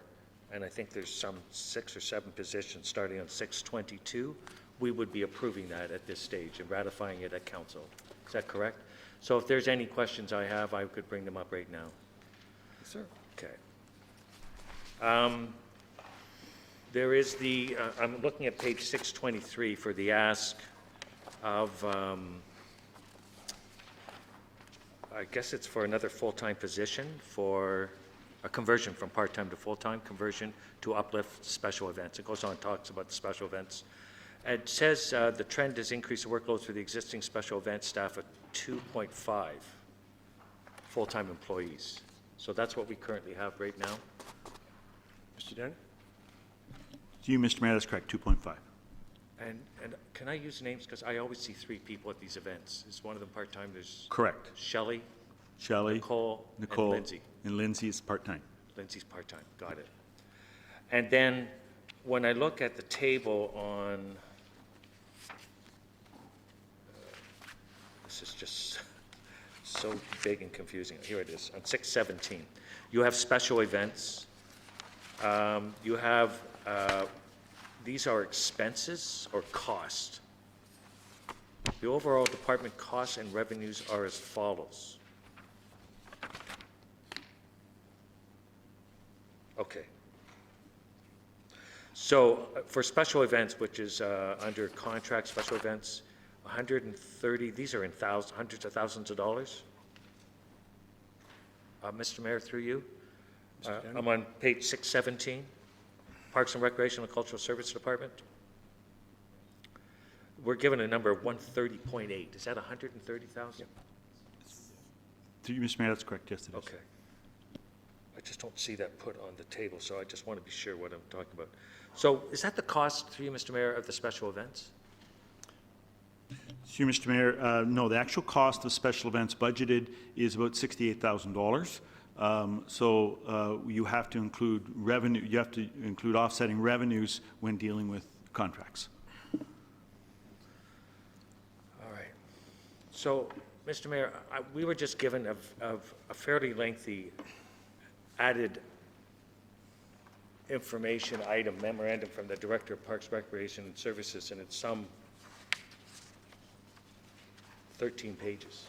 and I think there's some 6 or 7 positions starting on 622, we would be approving that at this stage and ratifying it at council. Is that correct? So if there's any questions I have, I could bring them up right now. Yes, sir. Okay. There is the, I'm looking at page 623 for the ask of, I guess it's for another full-time position for a conversion from part-time to full-time, conversion to uplift special events. It goes on and talks about the special events. It says the trend is increased workloads for the existing special event staff at 2.5 full-time employees. So that's what we currently have right now. Mr. Downey? To you, Mr. Mayor, that's correct, 2.5. And can I use names? Because I always see 3 people at these events. Is one of them part-time? There's Correct. Shelley, Nicole, and Lindsay. And Lindsay is part-time. Lindsay's part-time, got it. And then when I look at the table on, this is just so big and confusing. Here it is, on 617. You have special events. You have, these are expenses or cost. The overall department costs and revenues are as follows. Okay. So for special events, which is under contract special events, 130, these are in hundreds of thousands of dollars. Mr. Mayor, through you. I'm on page 617, Parks and Recreation and Cultural Service Department. we're given a number of 130.8. Is that 130,000? Through you, Mr. Mayor, that's correct, yes, it is. Okay. I just don't see that put on the table, so I just want to be sure what I'm talking about. So is that the cost, through you, Mr. Mayor, of the special events? Through you, Mr. Mayor, no, the actual cost of special events budgeted is about $68,000. So you have to include revenue, you have to include offsetting revenues when dealing with contracts. All right. So, Mr. Mayor, we were just given a fairly lengthy added information item memorandum from the Director of Parks, Recreation, and Services, and it's some 13 pages.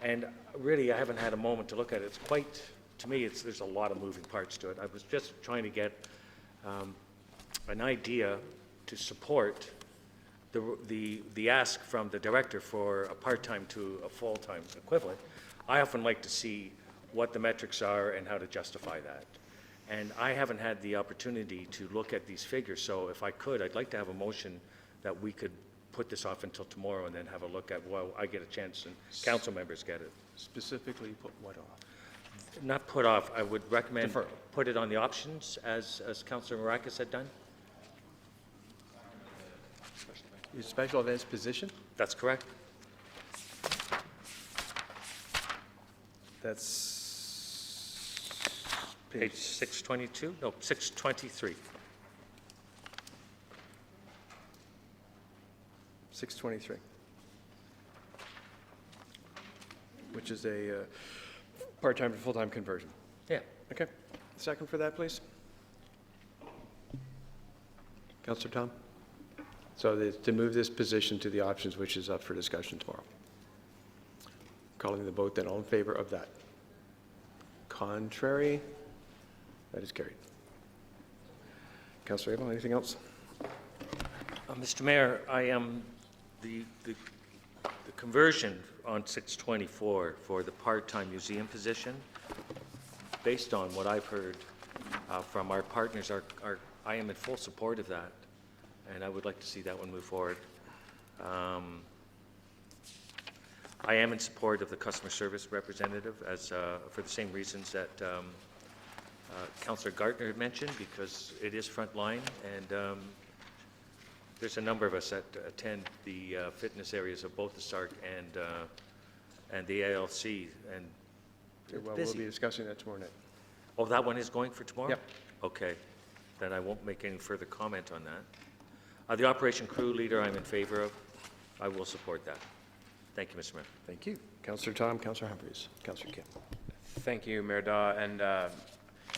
And really, I haven't had a moment to look at it. It's quite, to me, there's a lot of moving parts to it. I was just trying to get an idea to support the ask from the director for a part-time to a full-time equivalent. I often like to see what the metrics are and how to justify that. And I haven't had the opportunity to look at these figures, so if I could, I'd like to have a motion that we could put this off until tomorrow and then have a look at, well, I get a chance and council members get it. Specifically, put what off? Not put off, I would recommend Defer. put it on the options as Councilor Maracas had done. Your special events position? That's correct. That's Page 622, no, 623. 623, which is a part-time to full-time conversion. Yeah. Okay. Second for that, please. Councillor Tom? So to move this position to the options, which is up for discussion tomorrow. Calling the vote, then all in favor of that? Contrary? That is carried. Councillor Abel, anything else? Mr. Mayor, I am the conversion on 624 for the part-time museum position, based on what I've heard from our partners, I am in full support of that, and I would like to see that one move forward. I am in support of the customer service representative as for the same reasons that Councillor Gartner had mentioned, because it is frontline, and there's a number of us that attend the fitness areas of both the SARC and the ALC, and they're Well, busy. we'll be discussing that tomorrow night. Oh, that one is going for tomorrow? Yep. Okay, then I won't make any further comment on that. The operation crew leader, I'm in favor of. I will support that. Thank you, Mr. Mayor. Thank you. Councillor Tom, Councillor Humphreys, Councillor Kim. Thank you, Mayor Daw, and I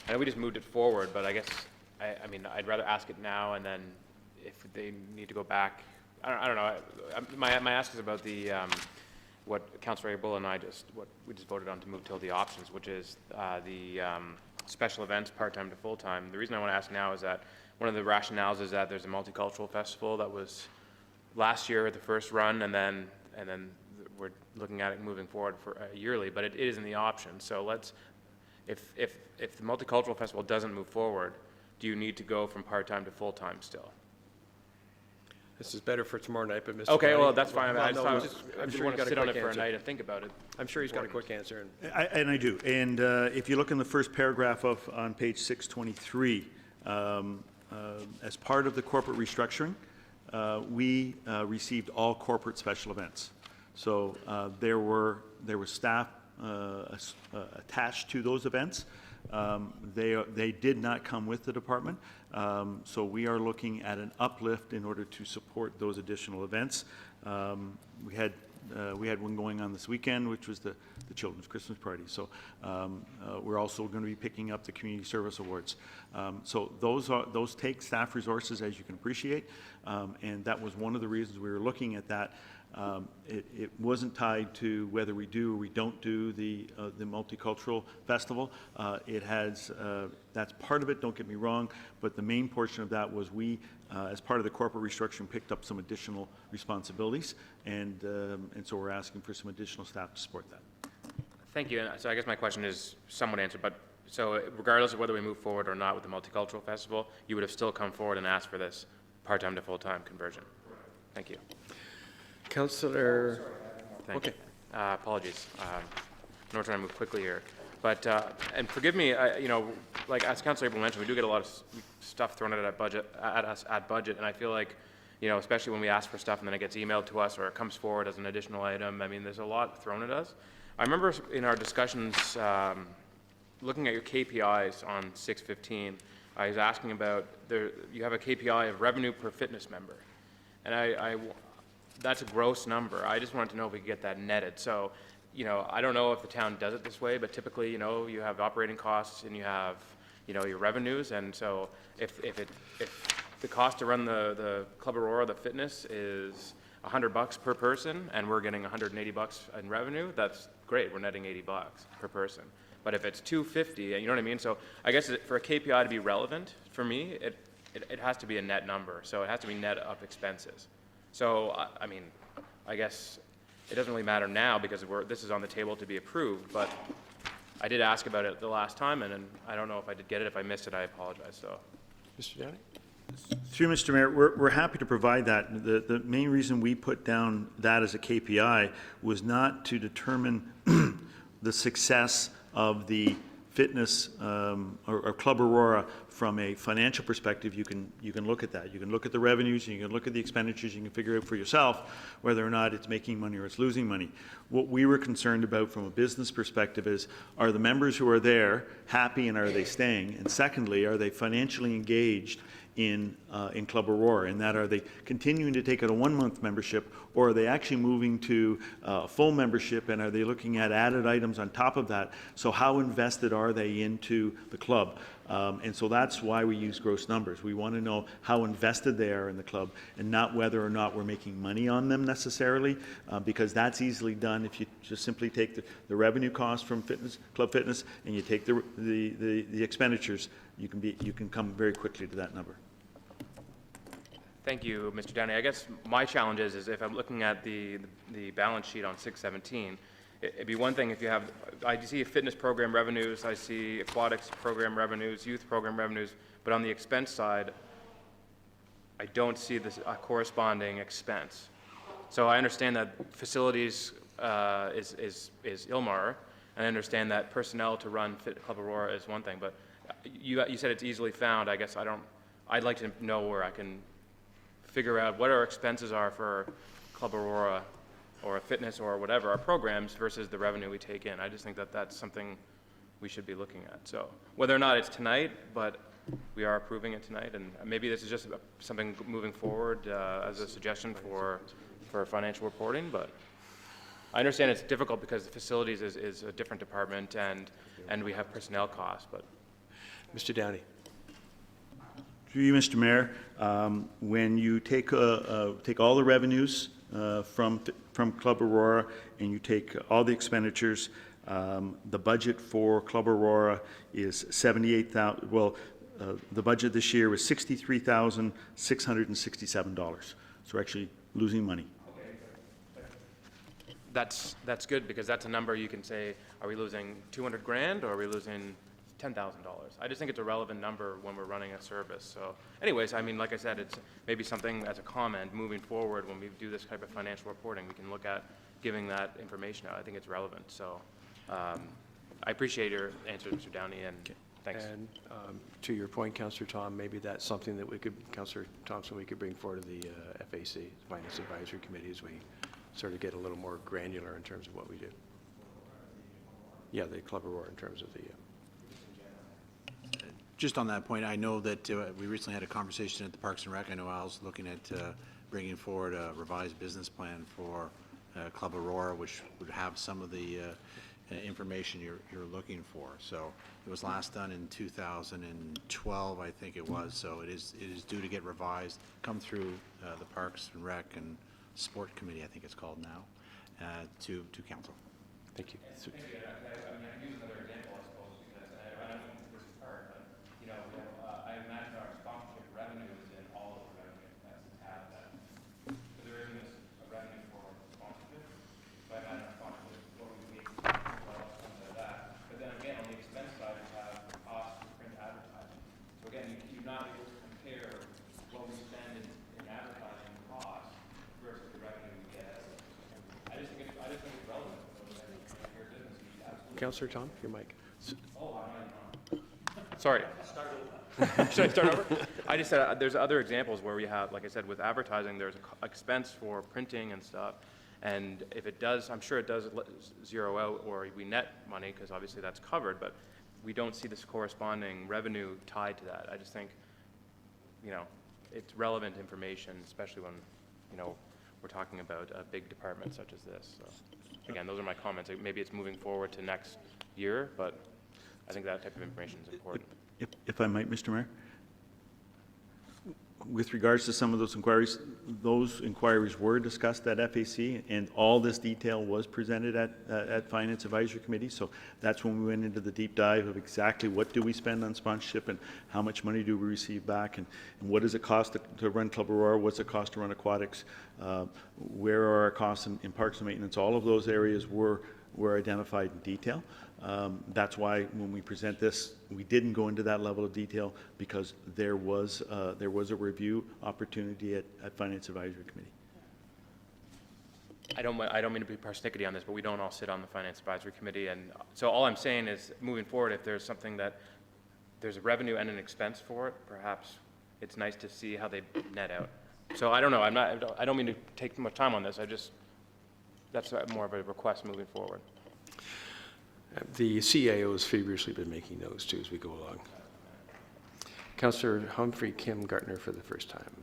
know we just moved it forward, but I guess, I mean, I'd rather ask it now, and then if they need to go back, I don't know. My ask is about the, what Councillor Abel and I what we just voted on to move till the options, which is the special events, part-time to full-time. The reason I want to ask now is that one of the rationales is that there's a multicultural festival that was last year at the first run, and then we're looking at it moving forward for yearly, but it is in the option. So let's, if the multicultural festival doesn't move forward, do you need to go from part-time to full-time still? This is better for tomorrow night, but Mr. Okay, Downey- well, that's fine. Well, I no, just I'm sure want he's got to sit a on it quick for a answer. night and think about it. I'm sure he's got a quick answer. And I do. And if you look in the first paragraph on page 623, as part of the corporate restructuring, we received all corporate special events. So there were staff attached to those events. They did not come with the department. So we are looking at an uplift in order to support those additional events. We had one going on this weekend, which was the Children's Christmas Party. So we're also going to be picking up the Community Service Awards. So those take staff resources, as you can appreciate, and that was one of the reasons we were looking at that. It wasn't tied to whether we do or we don't do the multicultural festival. It has that's part of it. Don't get me wrong, but the main portion of that was we, as part of the corporate restructuring, picked up some additional responsibilities, and so we're asking for some additional staff to support that. Thank you. And so I guess my question is somewhat answered, but so regardless of whether we move forward or not with the multicultural festival, you would have still come forward and asked for this part-time to full-time conversion. Thank you. Councillor, Thank okay. you. Apologies. I know we're trying to move quickly here. But, and forgive me, like as Councillor Abel mentioned, we do get a lot of stuff thrown at us at budget, and I feel like, especially when we ask for stuff and then it gets emailed to us or it comes forward as an additional item, I mean, there's a lot thrown at us. I remember in our discussions, looking at your KPIs on 615, I was asking about, you have a KPI of revenue per fitness member. And that's a gross number. I just wanted to know if we could get that netted. So, I don't know if the town does it this way, but typically, you have operating costs and you have, your revenues. And so if the cost to run the Club Aurora, the fitness, is $100 per person and we're getting $180 in revenue, that's great. We're netting $80 per person. But if it's $250, you know what I mean? So I guess for a KPI to be relevant for me, it has to be a net number. So it has to be net up expenses. So, I mean, I guess it doesn't really matter now because this is on the table to be approved, but I did ask about it the last time, and I don't know if I did get it. If I missed it, I apologize. So, Mr. Downey? Through Mr. Mayor, we're happy to provide that. The main reason we put down that as a KPI was not to determine the success of the fitness or Club Aurora from a financial perspective. You can look at that. You can look at the revenues, you can look at the expenditures, you can figure out for yourself whether or not it's making money or it's losing money. What we were concerned about from a business perspective is, are the members who are there happy and are they staying? And secondly, are they financially engaged in Club Aurora, and that are they continuing to take out a 1-month membership, or are they actually moving to full membership, and are they looking at added items on top of that? So how invested are they into the club? And so that's why we use gross numbers. We want to know how invested they are in the club and not whether or not we're making money on them necessarily, because that's easily done if you just simply take the revenue cost from Club Fitness and you take the expenditures. You can come very quickly to that number. thank you, Mr. Downey. I guess my challenge is if I'm looking at the balance sheet on 617, it'd be one thing if you have, I see fitness program revenues, I see aquatics program revenues, youth program revenues, but on the expense side, I don't see this corresponding expense. So I understand that facilities is Ilmar, and I understand that personnel to run Club Aurora is one thing, but you said it's easily found. I guess I'd like to know where I can figure out what our expenses are for Club Aurora or a fitness or whatever, our programs versus the revenue we take in. I just think that that's something we should be looking at. So whether or not it's tonight, but we are approving it tonight, and maybe this is just something moving forward as a suggestion for financial reporting, but I understand it's difficult because the facilities is a different department and we have personnel costs, but. Mr. Downey? Through you, Mr. Mayor, when you take all the revenues from Club Aurora and you take all the expenditures, the budget for Club Aurora is $78,000. Well, the budget this year was $63,667. So we're actually losing money. That's good because that's a number you can say, are we losing 200 grand or are we losing $10,000? I just think it's a relevant number when we're running a service. So anyways, I mean, like I said, it's maybe something as a comment moving forward when we do this type of financial reporting, we can look at giving that information out. I think it's relevant. So I appreciate your answer, Mr. Downey, and thanks. And to your point, Councillor Tom, maybe that's something that Councillor Thompson, we could bring forward to the FAC, Finance Advisory Committee, as we sort of get a little more granular in terms of what we do. Yeah, the Club Aurora in terms of the... Just on that point, I know that we recently had a conversation at the Parks and Rec. I know Al's looking at bringing forward a revised business plan for Club Aurora, which would have some of the information you're looking for. So it was last done in 2012, I think it was. So it is due to get revised, come through the Parks and Rec and Sport Committee, I think it's called now, to council. Thank you. I can use another example, I suppose, because I don't know if this is part, but I imagine our sponsorship revenues in all of the revenue expenses have that. So there isn't a revenue for sponsorship. So I imagine our sponsorship is what we make, what else comes out of that. But then again, on the expense side, we have costs for print advertising. So again, you're not able to compare what we spend in advertising costs Councillor Tom, your mic. Sorry. Should I start over? I just said, there's other examples where we have, like I said, with advertising, there's an expense for printing and stuff. And if it does, I'm sure it does zero out, or we net money, because obviously that's covered, but we don't see this corresponding revenue tied to that. I just think, you know, it's relevant information, especially when, you know, we're talking about a big department such as this. So, again, those are my comments. Maybe it's moving forward to next year, but I think that type of information is important. If I might, Mr. Mayor? With regards to some of those inquiries were discussed at FAC, and all this detail was presented at Finance Advisory Committee. So that's when we went into the deep dive of exactly what do we spend on sponsorship and how much money do we receive back, and what does it cost to run Club Aurora, what's it cost to run aquatics, where are our costs in parks and maintenance. All of those areas were identified in detail. That's why when we present this, we didn't go into that level of detail, because there was a review opportunity at Finance Advisory Committee. I don't mean to be persnickety on this, but we don't all sit on the Finance Advisory Committee, and so all I'm saying is, moving forward, if there's something that there's a revenue and an expense for it, perhaps it's nice to see how they net out. So I don't know. I don't mean to take too much time on this. That's more of a request moving forward. The CAO has feverishly been making those too as we go along. Councillor Humphrey Kim Gartner for the first time.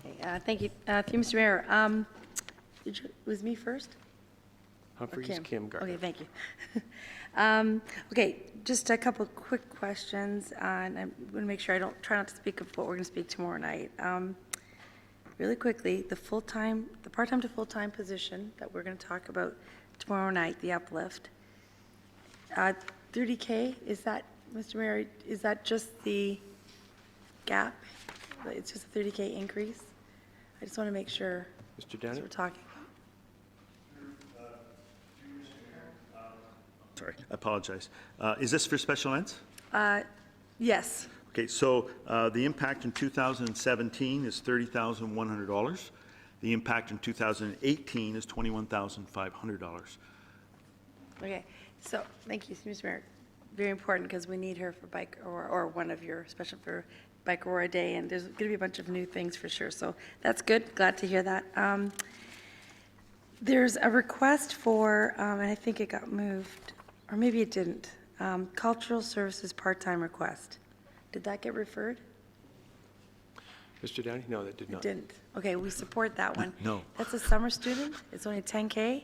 Okay, thank you. Through Mr. Mayor, it was me first? Humphreys Kim Gartner. Okay, thank you. Okay, just a couple of quick questions, and I'm going to make sure I don't try not to speak of what we're going to speak tomorrow night. Really quickly, the part-time to full-time position that we're going to talk about tomorrow night, the uplift, 30K, is that, Mr. Mayor, is that just the gap? It's just a 30K increase? I just want to make sure Mr. that's Downey? what we're talking Sorry, I apologize. Is this for special events? about. Yes. Okay, so the impact in 2017 is $30,100. The impact in 2018 is $21,500. Okay, so thank you, Mr. Mayor. Very important, because we need her for Bike Aurora, or one of your special for Bike Aurora Day, and there's going to be a bunch of new things for sure. So that's good. Glad to hear that. There's a request for, and I think it got moved, or maybe it didn't. Cultural Services part-time request. Did that get referred? Mr. Downey? No, that did It not. didn't. Okay, we support that one. No. That's a summer student. It's only 10K.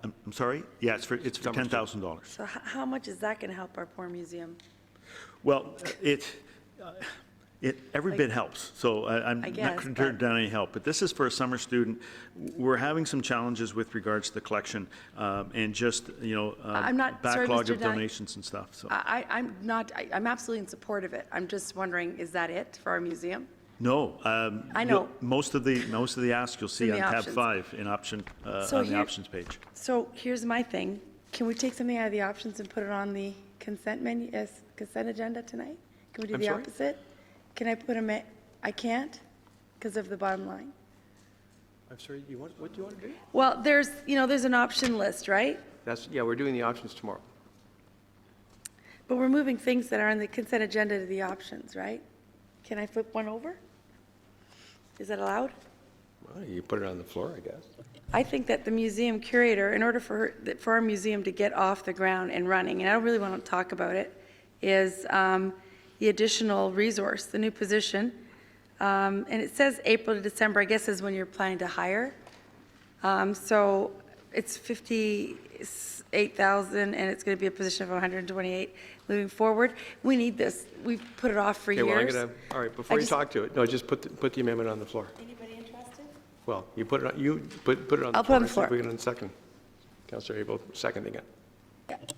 I'm sorry? Yeah, it's for $10,000. So how much is that going to help our poor museum? Well, every bit helps, so I'm I not guess, going to turn but- down any help. But this is for a summer student. We're having some challenges with regards to the collection and just, I'm not- sorry, backlog Mr. of Downey. donations and stuff, so. I'm not, I'm absolutely in support of it. I'm just wondering, is that it for our museum? No. I know. Most of the asks you'll see in on the tab options. 5 in So on the here- options page. So here's my thing. Can we take something out of the options and put it on the consent menu, consent agenda tonight? Can we do I'm the sorry? opposite? Can I put them, I can't because of the bottom line. I'm sorry, what do you want to do? Well, there's an option list, right? Yeah, we're doing the options tomorrow. But we're moving things that are on the consent agenda to the options, right? Can I flip one over? Is that allowed? Well, you put it on the floor, I guess. I think that the museum curator, in order for our museum to get off the ground and running, and I don't really want to talk about it, is the additional resource, the new position. And it says April to December, I guess is when you're planning to hire. So it's 58,000, and it's going to be a position of 128 moving forward. We need this. We've put it off for Okay, well, I'm years. going to, all right, before you talk to it, no, just put the amendment on the floor. Anybody interested? Well, you put it on, put it on the floor. I'll put it on the See if floor. we can second. Councillor Abel, seconding it.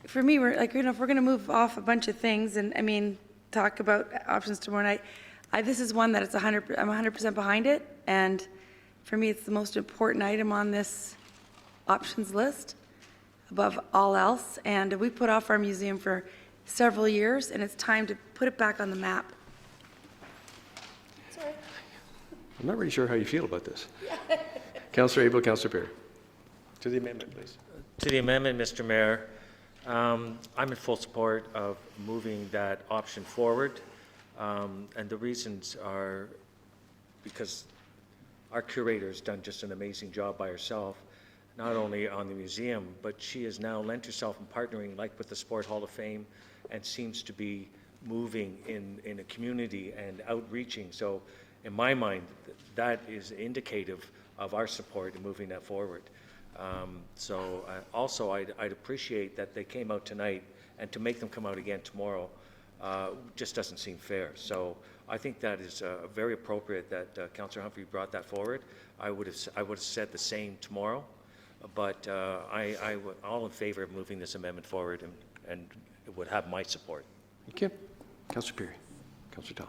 For me, we're like, if we're going to move off a bunch of things and, talk about options tomorrow night, this is one that I'm 100% behind it. And for me, it's the most important item on this options list above all else. And we put off our museum for several years, and it's time to put it back on the map. Sorry. I'm not really sure how you feel about this. Councillor Abel, Councillor Perry. To the amendment, please. To the amendment, Mr. Mayor, I'm in full support of moving that option forward. And the reasons are because our curator has done just an amazing job by herself, not only on the museum, but she has now lent herself in partnering, like with the Sport Hall of Fame, and seems to be moving in a community and outreaching. So in my mind, that is indicative of our support in moving that forward. Also, I'd appreciate that they came out tonight, and to make them come out again tomorrow just doesn't seem fair. So I think that is very appropriate that Councillor Humphrey brought that forward. I would have said the same tomorrow, but I would all in favor of moving this amendment forward, and it would have my support. Thank you. Councillor Perry. Councillor Tom.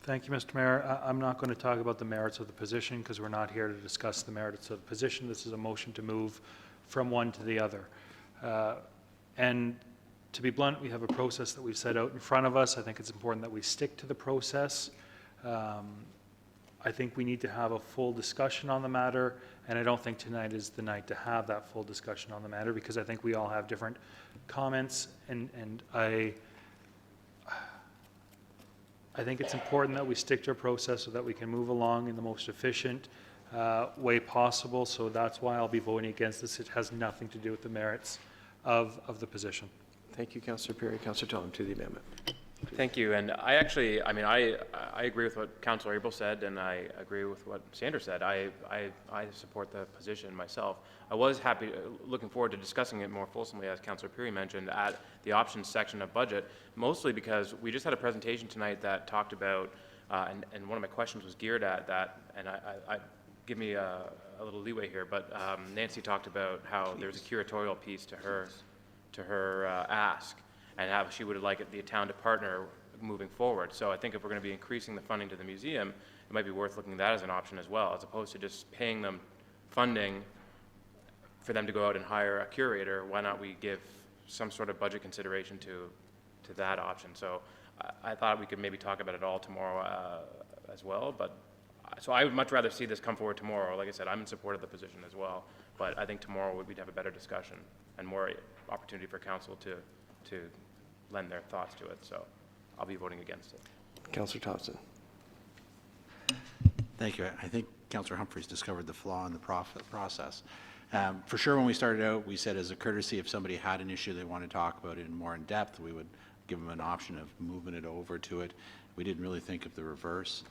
Thank you, Mr. Mayor. I'm not going to talk about the merits of the position because we're not here to discuss the merits of the position. This is a motion to move from one to the other. And to be blunt, we have a process that we've set out in front of us. I think it's important that we stick to the process. I think we need to have a full discussion on the matter, and I don't think tonight is the night to have that full discussion on the matter because I think we all have different comments, and I think it's important that we stick to a process so that we can move along in the most efficient way possible. So that's why I'll be voting against this. It has nothing to do with the merits of the position. Thank you, Councillor Perry. Councillor Tom, to the amendment. Thank you. And I actually, I mean, I agree with what Councillor Abel said, and I agree with what Sandra said. I support the position myself. I was looking forward to discussing it more fulsomely, as Councillor Perry mentioned, at the options section of budget, mostly because we just had a presentation tonight that talked about, and one of my questions was geared at that, and I give me a little leeway here, but Nancy talked about how there's a curatorial piece to her ask, and how she would like the town to partner moving forward. So I think if we're going to be increasing the funding to the museum, it might be worth looking at that as an option as well, as opposed to just paying them funding for them to go out and hire a curator. Why not we give some sort of budget consideration to that option? So I thought we could maybe talk about it all tomorrow as well. But so I would much rather see this come forward tomorrow. Like I said, I'm in support of the position as well. But I think tomorrow we'd have a better discussion and more opportunity for council to lend their thoughts to it. So I'll be voting against it. Councillor Thompson. Thank you. I think Councillor Humphreys discovered the flaw in the process. For sure, when we started out, we said as a courtesy, if somebody had an issue they wanted to talk about it more in depth, we would give them an option of moving it over to it. We didn't really think of the reverse.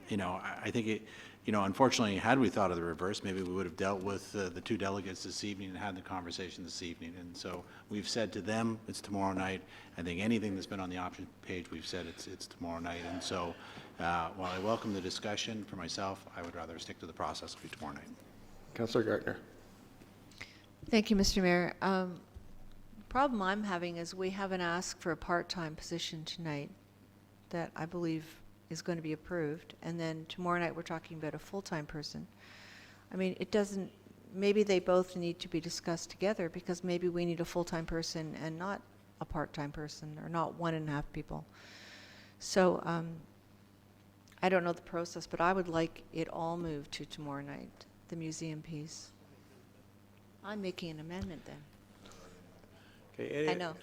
You know, I think it, you know, unfortunately, had we thought of the reverse, maybe we would have dealt with the two delegates this evening and had the conversation this evening. And so we've said to them, it's tomorrow night. I think anything that's been on the option page, we've said it's tomorrow night. And so while I welcome the discussion for myself, I would rather stick to the process. It'll be tomorrow night. Councillor Gartner. Thank you, Mr. Mayor. The problem I'm having is we haven't asked for a part-time position tonight that I believe is going to be approved, and then tomorrow night we're talking about a full-time person. I mean, it doesn't, maybe they both need to be discussed together, because maybe we need a full-time person and not a part-time person, or not 1.5 people. So I don't know the process, but I would like it all moved to tomorrow night, the museum piece. I'm making an amendment then. Okay, I know.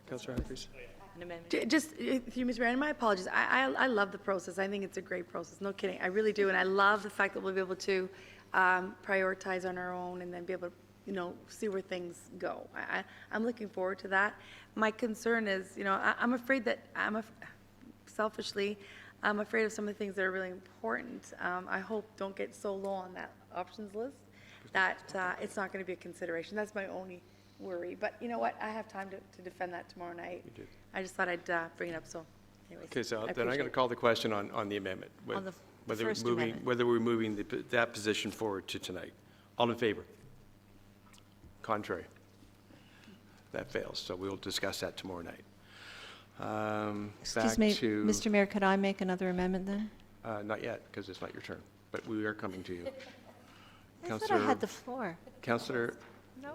Councillor Humphreys. An amendment. Just, through Ms. Mayor, and my apologies, I love the process. I think it's a great process, no kidding. I really do, and I love the fact that we'll be able to prioritize on our own and then be able to, you know, see where things go. I'm looking forward to that. My concern is, you know, I'm afraid that, selfishly, I'm afraid of some of the things that are really important. I hope don't get so low on that options list that it's not going to be a consideration. That's my only worry. But you know what? I have time to defend that tomorrow night. You do. I just thought I'd bring it up. So, anyways. Okay, so I then I'm appreciate going to call the question on the amendment. On the whether first moving, amendment. whether we're moving that position forward to tonight. All in favor? Contrary? That fails. So we'll discuss that tomorrow night. Excuse me, Mr. Mayor, could I make another amendment then? Not yet, because it's not your turn, but we are coming to you. I thought I had the floor. Councillor, No?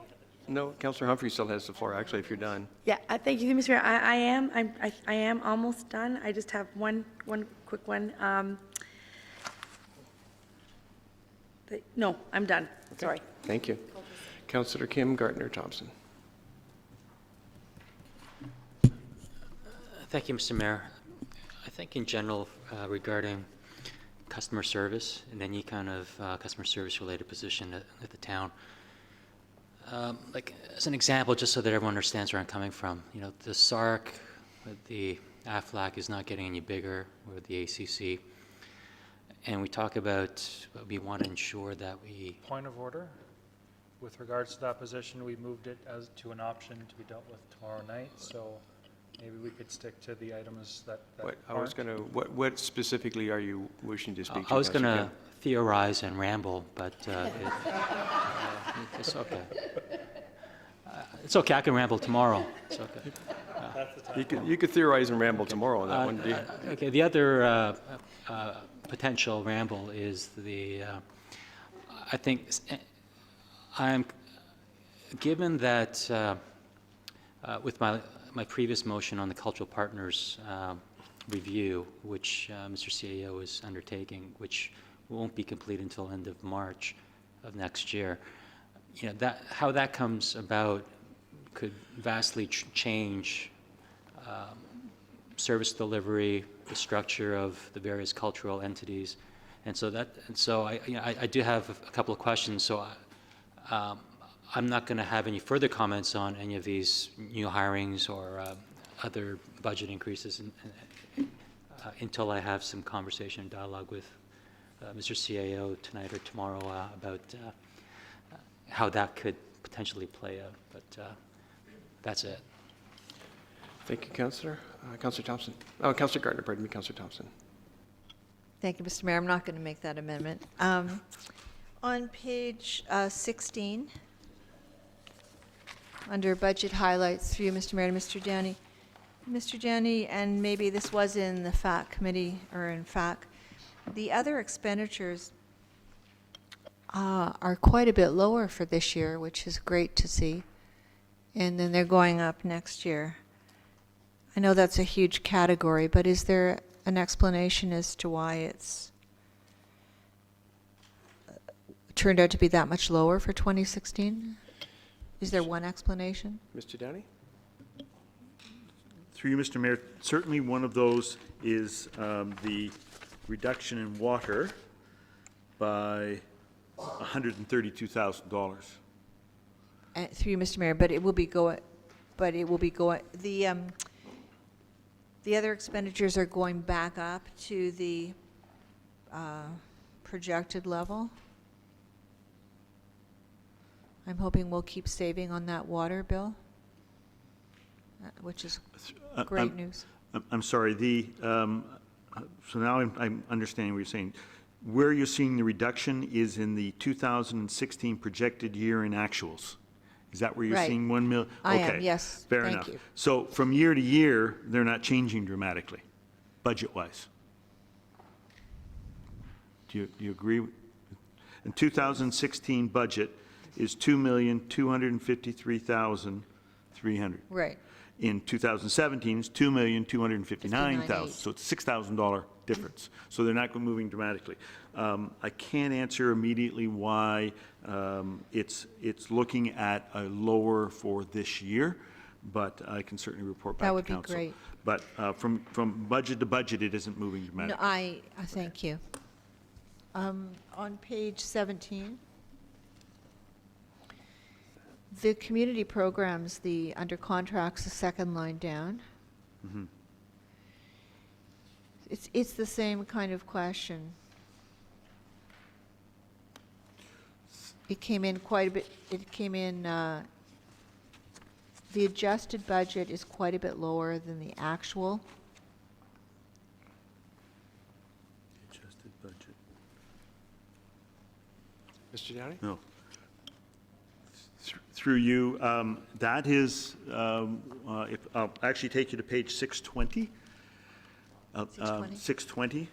no, Councillor Humphrey still has the floor, actually, if you're done. Yeah, thank you, Mr. Mayor. I am almost done. I just have one quick one. No, I'm done. Okay. Sorry. Thank you. Councillor Kim Gardner-Thompson. Thank you, Mr. Mayor. I think in general regarding customer service and any kind of customer service related position at the town, like as an example, just so that everyone understands where I'm coming from, you know, the SARC, the AFLAC is not getting any bigger, or the ACC, and we talk about we want to ensure that we... Point of order. With regards to that position, we moved it as to an option to be dealt with tomorrow night, so maybe we could stick to the items that What specifically are you wishing to speak to? I was going Councillor to theorize and ramble, but it's okay. It's okay, I can ramble tomorrow. It's okay. You could theorize and ramble tomorrow on that one, do you? Okay, the other potential ramble is I think I'm, given that with my previous motion on the cultural partners review, which Mr. CAO is undertaking, which won't be complete until end of March of next year, you know, how that comes about could vastly change service delivery, the structure of the various cultural entities, and so I do have a couple of questions. So I'm not going to have any further comments on any of these new hirings or other budget increases until I have some conversation and dialogue with Mr. CAO tonight or tomorrow about how that could potentially play out. But that's it. Thank you, Councillor. Councillor Thompson. Oh, Councillor Gardner, pardon me, Councillor Thompson. Thank you, Mr. Mayor. I'm not going to make that amendment. On page 16, under budget highlights, through you, Mr. Mayor, to Mr. Downey. Mr. Downey, and maybe this was in the FAC committee or in FAC, the other expenditures are quite a bit lower for this year, which is great to see. And then they're going up next year. I know that's a huge category, but is there an explanation as to why it's turned out to be that much lower for 2016? Is there one explanation? Mr. Downey? Through you, Mr. Mayor, certainly one of those is the reduction in water by $132,000. Through you, Mr. Mayor, but it will be going. The other expenditures are going back up to the projected level. I'm hoping we'll keep saving on that water bill, which is great news. I'm sorry. So now I'm understanding what you're saying. Where you're seeing the reduction is in the 2016 projected year in actuals. Is that where you're Right. seeing 1 million? I Okay. am, yes. Fair Thank enough. you. So from year to year, they're not changing dramatically, budget-wise. Do you agree? In 2016 budget is $2,253,300. Right. In 2017, it's $2,259,000. 59,800. So it's $6,000 difference. So they're not moving dramatically. I can't answer immediately why it's looking at a lower for this year, but I can certainly report back That to would be council. great. But from budget to budget, it isn't moving No, dramatically. I thank you. On page 17, the community programs, the under contracts, the second line down. Mhm. It's the same kind of question. It came in quite a bit, the adjusted budget is quite a bit lower than the actual. Adjusted budget. Mr. Downey? No. Through you, that is, I'll actually take you to page 620. 620? 620.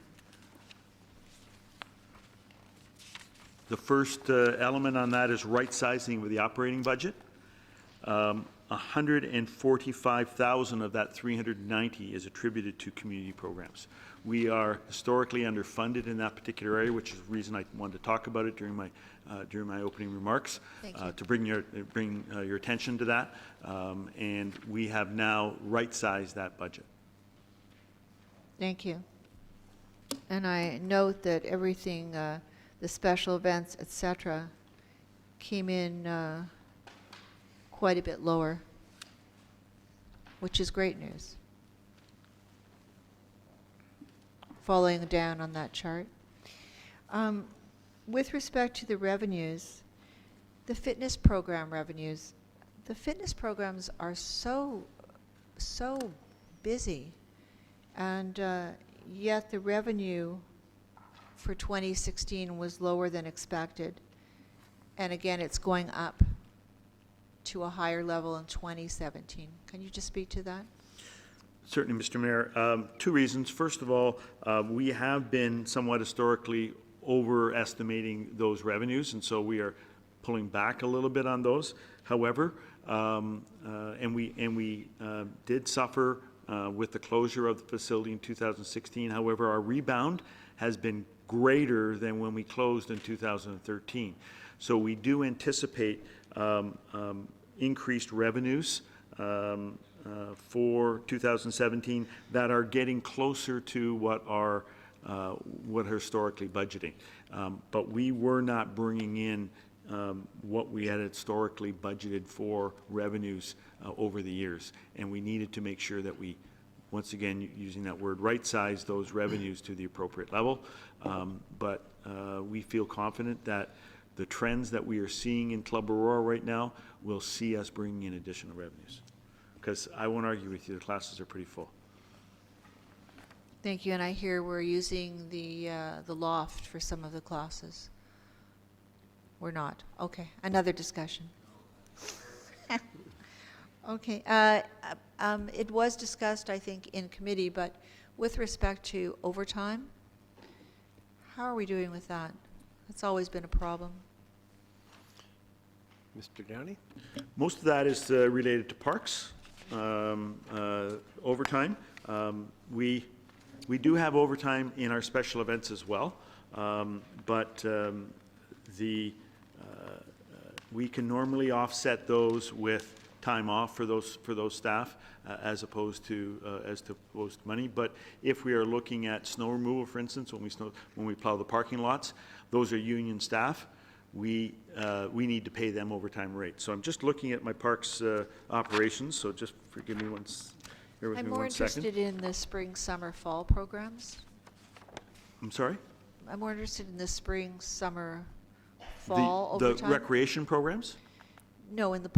The first element on that is right-sizing with the operating budget. 145,000 of that 390 is attributed to community programs. We are historically underfunded in that particular area, which is the reason I wanted to talk about it during my opening remarks, to bring your attention to that. And we have now right-sized that budget. Thank you. And I note that everything, the special events, et cetera, came in quite a bit lower, which is great news. Following down on that chart. With respect to the revenues, the fitness program revenues, the fitness programs are so busy, and yet the revenue for 2016 was lower than expected. And again, it's going up to a higher level in 2017. Can you just speak to that? Certainly, Mr. Mayor. Two reasons. First of all, we have been somewhat historically overestimating those revenues, and so we are pulling back a little bit on those. However, and we did suffer with the closure of the facility in 2016. However, our rebound has been greater than when we closed in 2013. So we do anticipate increased revenues for 2017 that are getting closer to what are historically budgeting. But we were not bringing in what we had historically budgeted for revenues over the years. And we needed to make sure that we, once again, using that word, right-size those revenues to the appropriate level. But we feel confident that the trends that we are seeing in Club Aurora right now will see us bringing in additional revenues. Because I won't argue with you, the classes are pretty full. Thank you, and I hear we're using the loft for some of the classes. We're not. Okay, another discussion. Okay, it was discussed, I think, in committee, but with respect to overtime, how are we doing with that? It's always been a problem. Mr. Downey? Most of that is related to parks, overtime. We do have overtime in our special events as well, but we can normally offset those with time off for those staff as opposed to money. But if we are looking at snow removal, for instance, when we plow the parking lots, those are union staff. We need to pay them overtime rates. So I'm just looking at my parks operations. So just forgive me once. Bear with me one second. I'm more interested in the spring, summer, fall programs. I'm sorry? I'm more interested in the spring, summer, fall the overtime. recreation programs? No, in the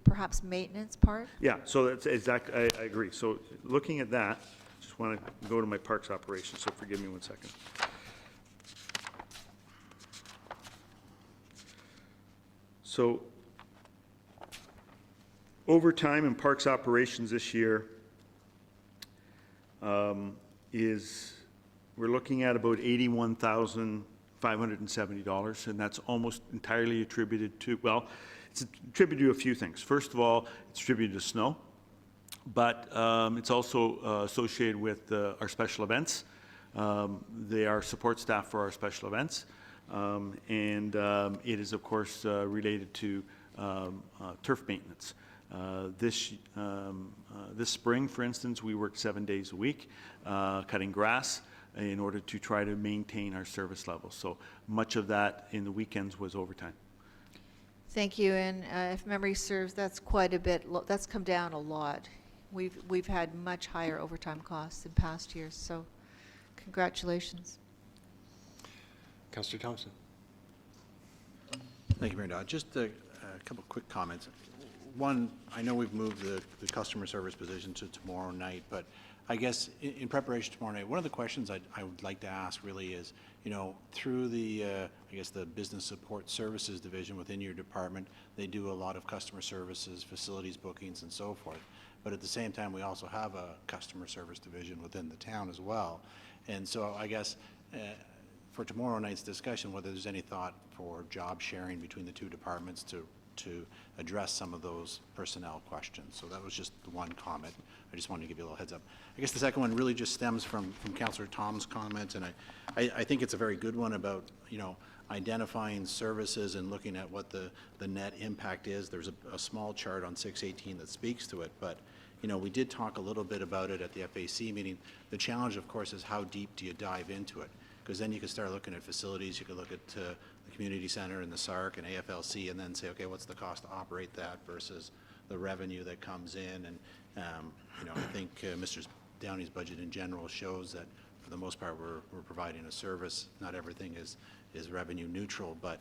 perhaps maintenance part. Yeah, so that's exactly, I agree. So looking at that, just want to go to my parks operations, so forgive me one second. So overtime in parks operations this year we're looking at about $81,570, and that's almost entirely attributed to, well, it's attributed to a few things. First of all, it's attributed to snow, but it's also associated with our special events. They are support staff for our special events, and it is, of course, related to turf maintenance. This spring, for instance, we worked 7 days a week cutting grass in order to try to maintain our service levels. So much of that in the weekends was overtime. Thank you, and if memory serves, that's quite a bit, that's come down a lot. We've had much higher overtime costs in past years, so congratulations. Councillor Thompson. Thank you, Mayor Dodd. Just a couple quick comments. One, I know we've moved the customer service position to tomorrow night, but I guess in preparation tomorrow night, one of the questions I would like to ask really is, you know, through the, I guess the business support services division within your department, they do a lot of customer services, facilities bookings and so forth. But at the same time, we also have a customer service division within the town as well. And so I guess for tomorrow night's discussion, whether there's any thought for job sharing between the two departments to to address some of those personnel questions. So that was just the one comment. I just wanted to give you a little heads up. I guess the second one really just stems from Councillor Tom's comment, and I think it's a very good one about, you know, identifying services and looking at what the net impact is. There's a small chart on 618 that speaks to it, but you know, we did talk a little bit about it at the FAC meeting. The challenge, of course, is how deep do you dive into it? Because then you can start looking at facilities. You could look at the community center and the SARC and AFLC, and then say, okay, what's the cost to operate that versus the revenue that comes in? And you know, I think Mr. Downey's budget in general shows that for the most part we're providing a service. Not everything is revenue neutral, but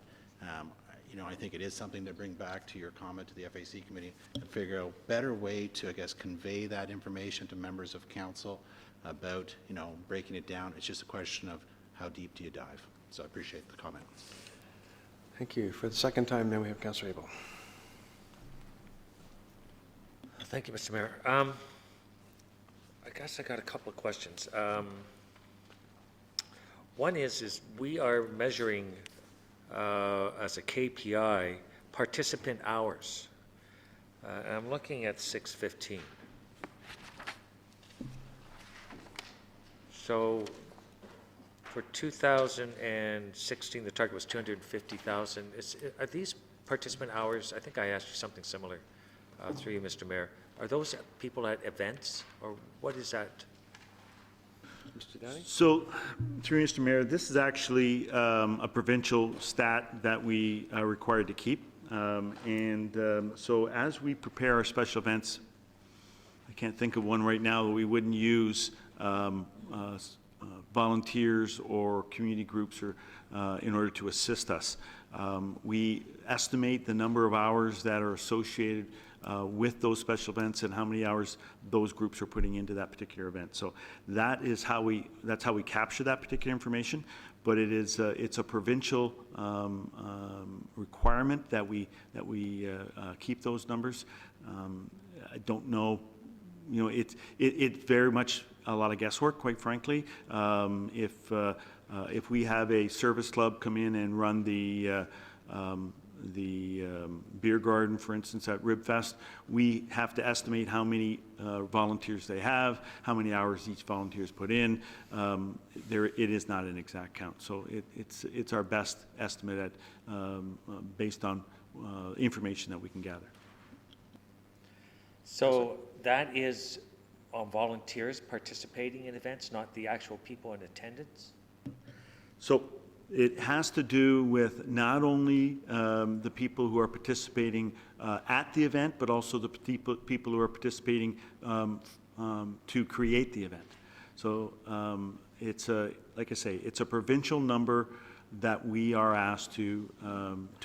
you know, I think it is something to bring back to your comment to the FAC committee and figure out a better way to, I guess, convey that information to members of council about, you know, breaking it down. It's just a question of how deep do you dive. So I appreciate the comment. Thank you. For the second time, then we have Councillor Abel. Thank you, Mr. Mayor. I guess I got a couple of questions. One is we are measuring as a KPI participant hours. And I'm looking at 615. So for 2016, the target was 250,000. Are these participant hours? I think I asked you something similar through you, Mr. Mayor. Are those people at events, or what is that? Mr. Downey? So, through Mr. Mayor, this is actually a provincial stat that we are required to keep. So as we prepare our special events, I can't think of one right now that we wouldn't use volunteers or community groups or, in order to assist us. We estimate the number of hours that are associated with those special events and how many hours those groups are putting into that particular event. So that's how we capture that particular information. But it's a provincial requirement that we keep those numbers. I don't know. You know, it's very much a lot of guesswork, quite frankly. If we have a service club come in and run the beer garden, for instance, at Ribfest, we have to estimate how many volunteers they have, how many hours each volunteers put in. It is not an exact count, so it's our best estimate based on information that we can gather. So that is volunteers participating in events, not the actual people in attendance? So it has to do with not only the people who are participating at the event, but also the people who are participating to create the event. So it's like I say, it's a provincial number that we are asked to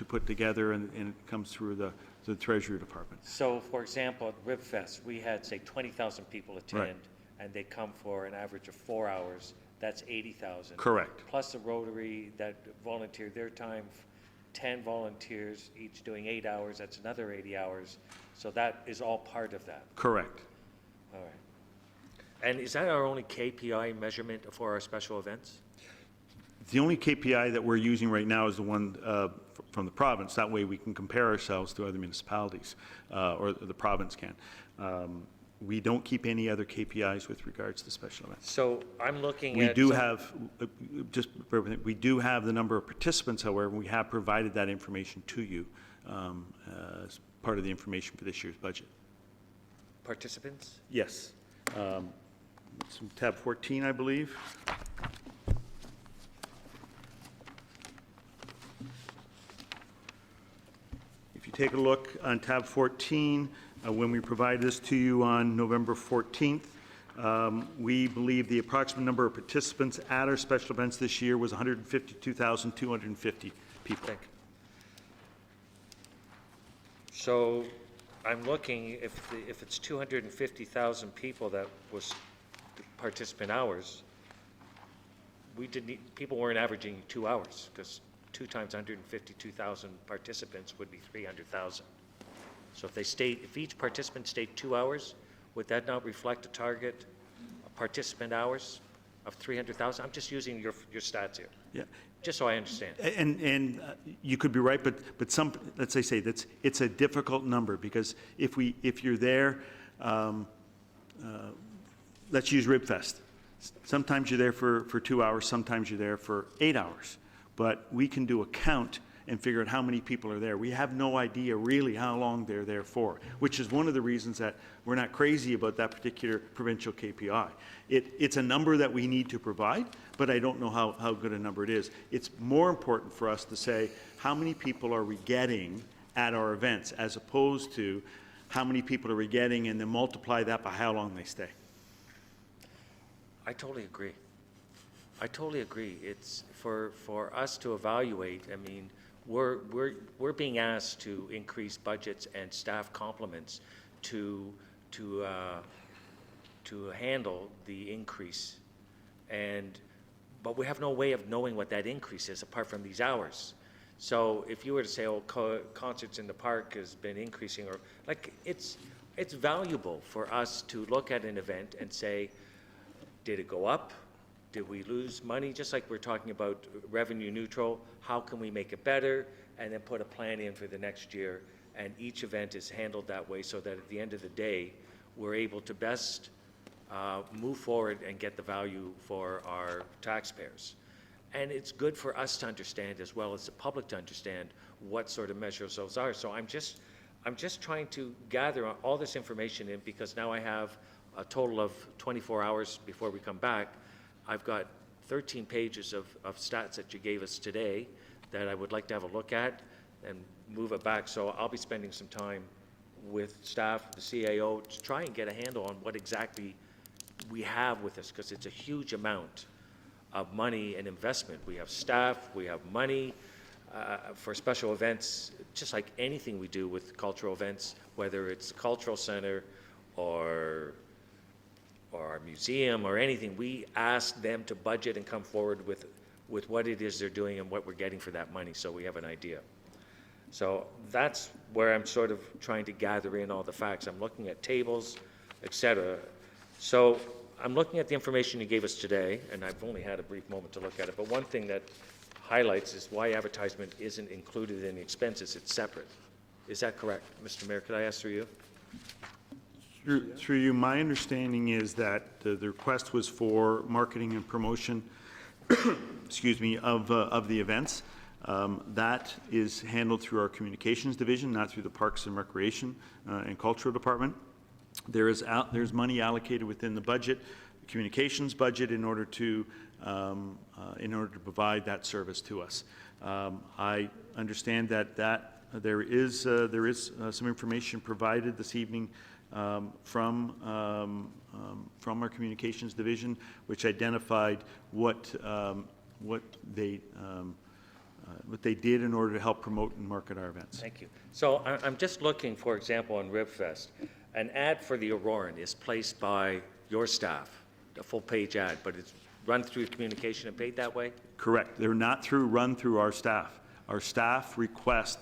put together, and it comes through the Treasury Department. So, for example, at Ribfest, we had, say, 20,000 people attend, Right. and they come for an average of 4 hours. That's 80,000. Correct. Plus the Rotary that volunteered their time, 10 volunteers, each doing 8 hours, that's another 80 hours. So that is all part of that. Correct. All right. And is that our only KPI measurement for our special events? The only KPI that we're using right now is the one from the province. That way we can compare ourselves to other municipalities, or the province can. We don't keep any other KPIs with regards to special events. So I'm looking We at... do have, we do have the number of participants, however, we have provided that information to you as part of the information for this year's budget. Participants? Yes. It's in tab 14, I believe. If you take a look on tab 14, when we provided this to you on November 14th, we believe the approximate number of participants at our special events this year was 152,250 people. Thank you. So I'm looking, if it's 250,000 people that was participant hours, people weren't averaging 2 hours, because 2 times 152,000 participants would be 300,000. So if each participant stayed 2 hours, would that not reflect a target of participant hours of 300,000? I'm just using your stats here. Yeah. just so I understand. And you could be right, but some, let's say it's a difficult number, because if you're there, let's use Ribfest. Sometimes you're there for 2 hours, sometimes you're there for 8 hours. But we can do a count and figure out how many people are there. We have no idea really how long they're there for, which is one of the reasons that we're not crazy about that particular provincial KPI. It's a number that we need to provide, but I don't know how good a number it is. It's more important for us to say, how many people are we getting at our events, as opposed to how many people are we getting, and then multiply that by how long they stay. I totally agree. I totally agree. It's for us to evaluate. I mean, we're being asked to increase budgets and staff complements to handle the increase, but we have no way of knowing what that increase is apart from these hours. So if you were to say, oh, concerts in the park has been increasing, or like, it's valuable for us to look at an event and say, did it go up? Did we lose money? Just like we're talking about revenue neutral, how can we make it better? And then put a plan in for the next year. And each event is handled that way, so that at the end of the day, we're able to best move forward and get the value for our taxpayers. And it's good for us to understand, as well as the public to understand, what sort of measures those are. So I'm just trying to gather all this information in, because now I have a total of 24 hours before we come back. I've got 13 pages of stats that you gave us today that I would like to have a look at and move it back. So I'll be spending some time with staff, the CAO, to try and get a handle on what exactly we have with us, because it's a huge amount of money and investment. We have staff, we have money for special events, just like anything we do with cultural events, whether it's cultural center or our museum or anything. We ask them to budget and come forward with what it is they're doing and what we're getting for that money, so we have an idea. So that's where I'm sort of trying to gather in all the facts. I'm looking at tables, etc. So I'm looking at the information you gave us today, and I've only had a brief moment to look at it, but one thing that highlights is why advertisement isn't included in the expenses. It's separate. Is that correct? Mr. Mayor, could I ask through you? Through you, my understanding is that the request was for marketing and promotion, excuse me, of the events. That is handled through our communications division, not through the Parks and Recreation and Cultural Department. There's money allocated within the budget, the communications budget, in order to provide that service to us. I understand that there is some information provided this evening from our communications division, which identified what they did in order to help promote and market our events. Thank you. So I'm just looking, for example, on Ribfest, an ad for the Aurora is placed by your staff, a full-page ad, but it's run through communication and paid that way? Correct. They're not run through our staff. Our staff request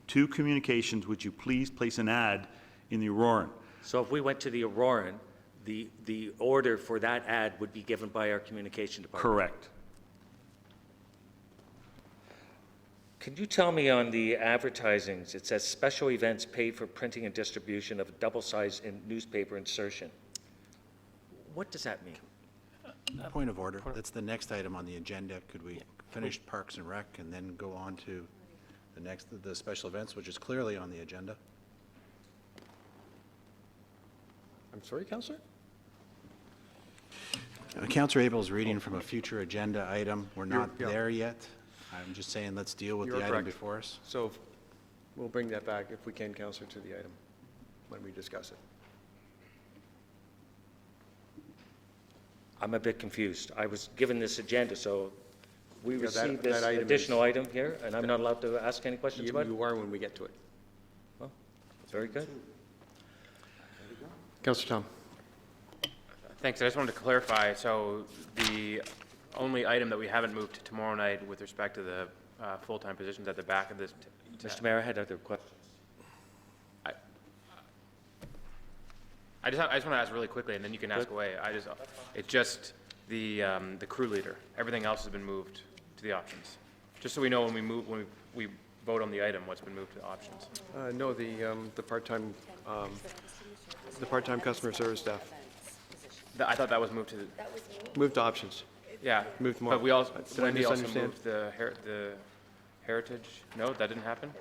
to communications, would you please place an ad in the Aurora? So if we went to the Aurora, the order for that ad would be given by our communication department? Correct. Can you tell me on the advertisings, it says special events paid for printing and distribution of double-sized newspaper insertion. What does that mean? Point of order. That's the next item on the agenda. Could we finish Parks and Rec and then go on to the special events, which is clearly on the agenda? I'm sorry, Councillor? Councillor Abel is reading from a future agenda item. We're not there yet. I'm just saying, let's deal with the item before us. So we'll bring that back, if we can, Councillor, to the item when we discuss it. I'm a bit confused. I was given this agenda, so we received this that item additional item here, and I'm not allowed to ask any questions about it? You are when we get to it. Well, very good. Councillor Tom. Thanks. I just wanted to clarify. So the only item that we haven't moved to tomorrow night with respect to the full-time positions at the back of this. Mr. Mayor, I had other questions. I just want to ask really quickly, and then you can ask away. It's just the crew leader. Everything else has been moved to the options. Just so we know when we vote on the item, what's been moved to options. No, the part-time customer service staff. I thought that was moved to, Moved to options. yeah. Moved more. But we also, Did I we also misunderstand? moved the heritage? No, that didn't happen?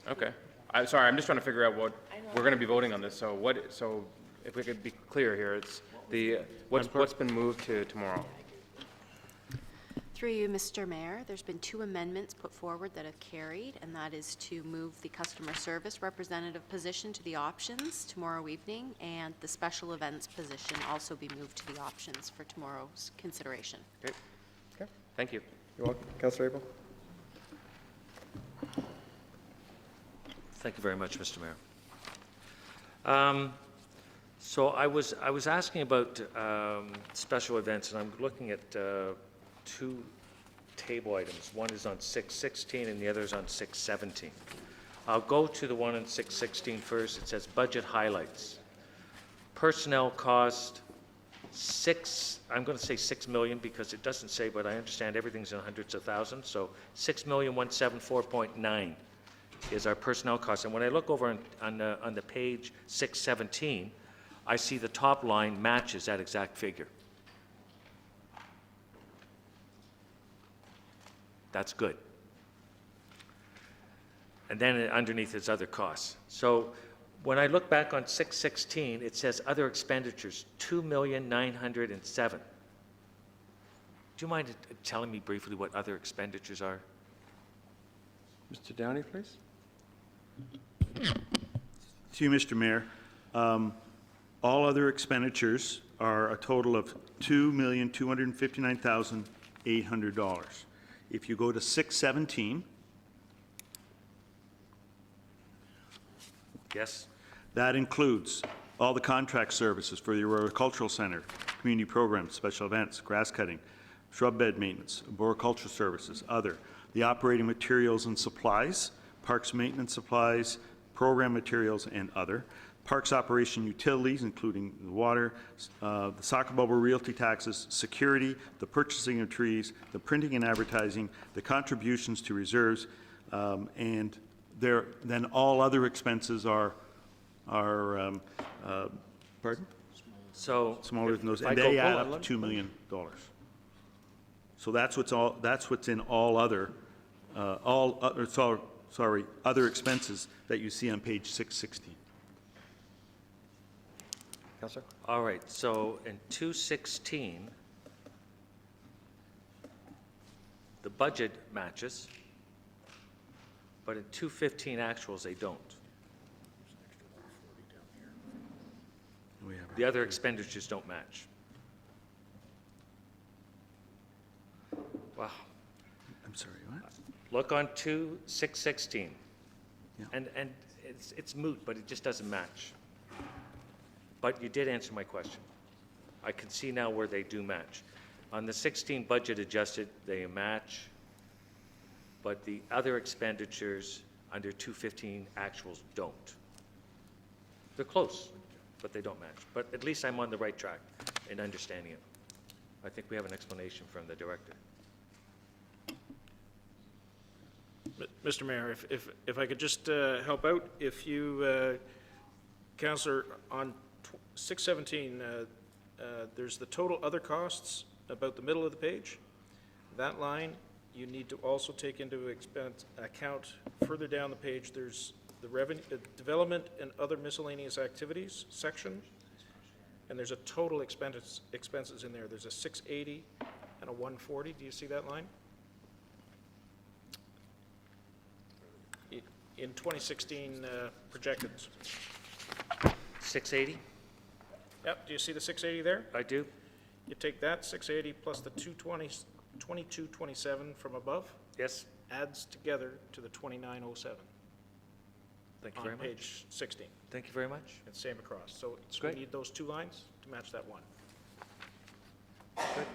Okay. I'm sorry, I'm just trying to figure out what, we're going to be voting on this, so if we could be clear here, it's what's been moved to tomorrow? Through you, Mr. Mayor, there's been 2 amendments put forward that have carried, and that is to move the customer service representative position to the options tomorrow evening, and the special events position also be moved to the options for tomorrow's consideration. Great. Okay. Thank you. You're welcome. Councillor Abel? Thank you very much, Mr. Mayor. So I was asking about special events, and I'm looking at 2 table items. One is on 616 and the other is on 617. I'll go to the one on 616 first. It says budget highlights. Personnel cost, I'm going to say 6 million because it doesn't say, but I understand everything's in hundreds of thousands. So 6,174.9 is our personnel cost. And when I look over on the page 617, I see the top line matches that exact figure. That's good. And then underneath is other costs. So when I look back on 616, it says other expenditures, 2,907,000. Do you mind telling me briefly what other expenditures are? Mr. Downey, please. To you, Mr. Mayor, all other expenditures are a total of $2,259,800. If you go to 617, Yes? that includes all the contract services for the Aurora Cultural Center, community programs, special events, grass cutting, shrub bed maintenance, arboriculture services, other, the operating materials and supplies, parks maintenance supplies, program materials, and other, parks operation utilities, including the water, the soccer bubble realty taxes, security, the purchasing of trees, the printing and advertising, the contributions to reserves, and then all other expenses are pardon? So Smaller than those, if and I go they add below- up to $2 million. So that's what's in all other, other expenses that you see on page 616. Councillor? All right, so in 216, the budget matches, but in 215 actuals, they don't. The other expenditures don't match. Wow. I'm sorry, what? Look on 616. Yeah. And it's moot, but it just doesn't match. But you did answer my question. I can see now where they do match. On the 16 budget adjusted, they match, but the other expenditures under 215 actuals don't. They're close, but they don't match. But at least I'm on the right track in understanding it. I think we have an explanation from the director. Mr. Mayor, if I could just help out, if you, Councillor, on 617, there's the total other costs about the middle of the page. That line, you need to also take into account further down the page, there's the revenue, development and other miscellaneous activities section, and there's a total expenses in there. There's a 680 and a 140. Do you see that line? In 2016 projected. 680? Yep, do you see the 680 there? I do. You take that 680 plus the 2227 from above, Yes? adds together to the 2907 Thank you very on much. page 16. Thank you very much. And same across. So we Great. need those 2 lines to match that one. Good.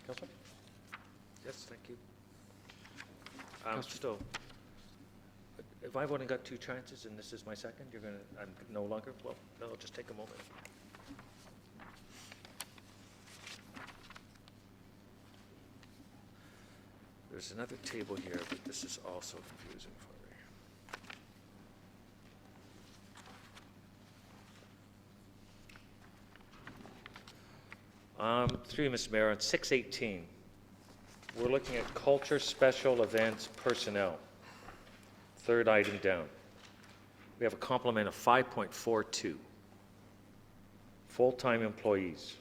Councillor? Yes, thank you. Still, if I've only got 2 chances and this is my second, I'm no longer, well, then I'll just take a moment. There's another table here, but this is also confusing for me. Through you, Mr. Mayor, on 618, we're looking at culture, special events, personnel. Third item down. We have a complement of 5.42. Full-time employees.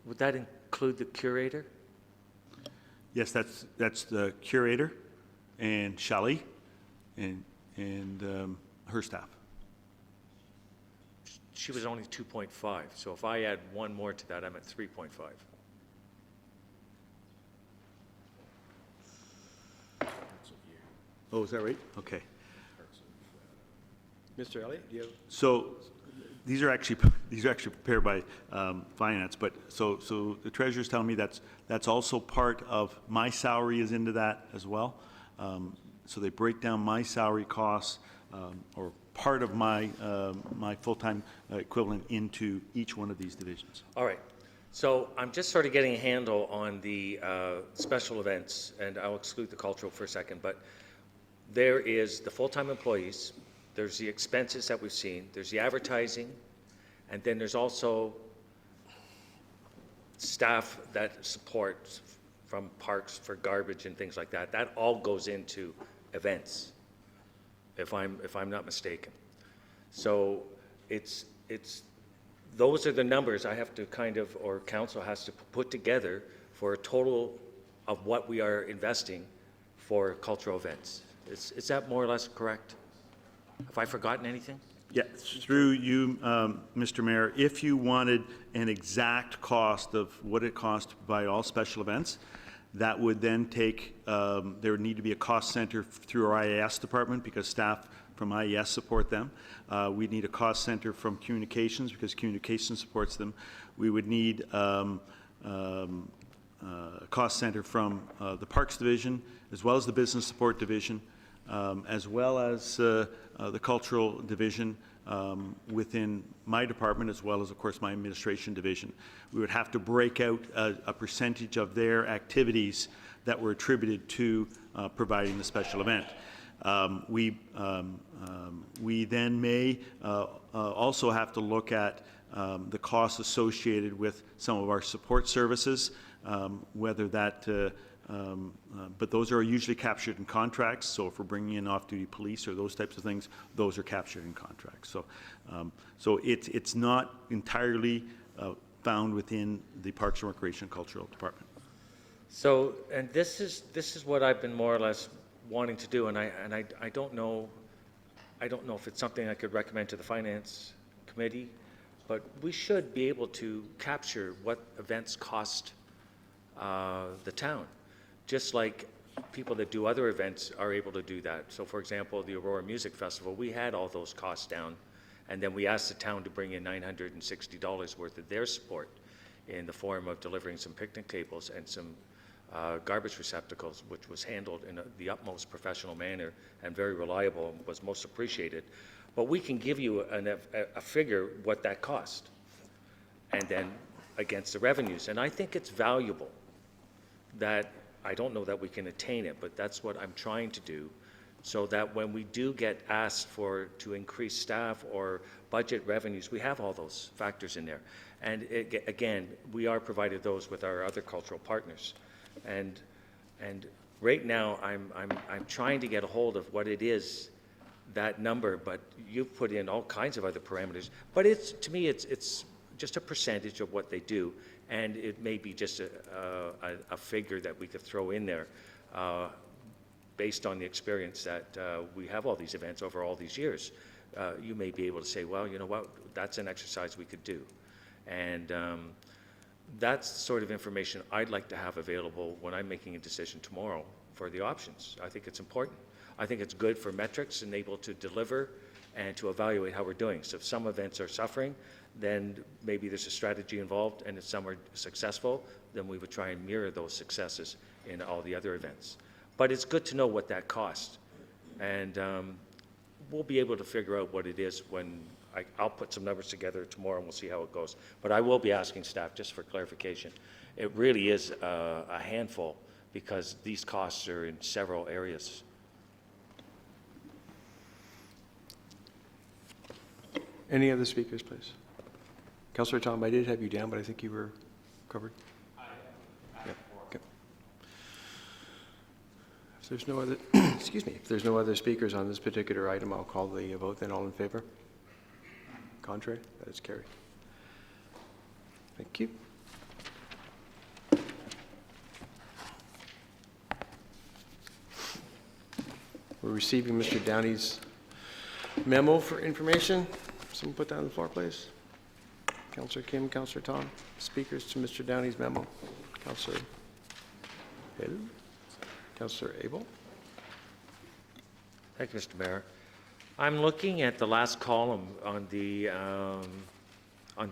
Would that include the curator? Yes, that's the curator and Shelley and her staff. She was only 2.5, so if I add one more to that, I'm at 3.5. Oh, is that right? Okay. Mr. Elliott, do you have? So these are actually prepared by finance, but so the treasurer's telling me that's also part of my salary is into that as well. So they break down my salary costs or part of my my full-time equivalent into each one of these divisions. All right. So I'm just sort of getting a handle on the special events, and I'll exclude the cultural for a second, but there is the full-time employees, there's the expenses that we've seen, there's the advertising, and then there's also staff that supports from parks for garbage and things like that. That all goes into events, if I'm not mistaken. So it's those are the numbers I have to kind of, or council has to put together for a total of what we are investing for cultural events. Is that more or less correct? Have I forgotten anything? Yeah, through you, Mr. Mayor, if you wanted an exact cost of what it costs to provide all special events, that would then take, there would need to be a cost center through our IAS department because staff from IAS support them. We'd need a cost center from communications because communications supports them. We would need a cost center from the Parks Division as well as the Business Support Division, as well as the Cultural Division within my department, as well as, of course, my Administration Division. We would have to break out a percentage of their activities that were attributed to providing the special event. We then may also have to look at the costs associated with some of our support services, whether that but those are usually captured in contracts. So if we're bringing in off-duty police or those types of things, those are captured in contracts. So, so it's not entirely found within the Parks and Recreation Cultural Department. So, and this is what I've been more or less wanting to do, and I don't know if it's something I could recommend to the Finance Committee, but we should be able to capture what events cost the town, just like people that do other events are able to do that. So for example, the Aurora Music Festival, we had all those costs down, and then we asked the town to bring in $960 worth of their support in the form of delivering some picnic tables and some garbage receptacles, which was handled in the utmost professional manner and very reliable and was most appreciated. But we can give you a figure what that cost, and then against the revenues. And I think it's valuable that, I don't know that we can attain it, but that's what I'm trying to do, so that when we do get asked to increase staff or budget revenues, we have all those factors in there. And again, we are provided those with our other cultural partners. And right now, I'm trying to get a hold of what it is, that number, but you've put in all kinds of other parameters. But to me, it's just a percentage of what they do, and it may be just a figure that we could throw in there based on the experience that we have all these events over all these years. You may be able to say, well, you know what, that's an exercise we could do. And that's the sort of information I'd like to have available when I'm making a decision tomorrow for the options. I think it's important. I think it's good for metrics and able to deliver and to evaluate how we're doing. So if some events are suffering, then maybe there's a strategy involved, and if some are successful, then we would try and mirror those successes in all the other events. But it's good to know what that costs, and we'll be able to figure out what it is when I'll put some numbers together tomorrow and we'll see how it goes. But I will be asking staff, just for clarification, it really is a handful because these costs are in several areas. Any other speakers, please? Councillor Tom, I did have you down, but I think you were covered. Yep, okay. If there's no other, excuse me, if there's no other speakers on this particular item, I'll call the vote then. All in favor? Contrary? That is carried. Thank you. We're receiving Mr. Downey's memo for information. Someone put that on the floor, please. Councillor Kim, Councillor Tom. Speakers to Mr. Downey's memo. Councillor Hill. Councillor Abel. Thank you, Mr. Mayor. I'm looking at the last column on the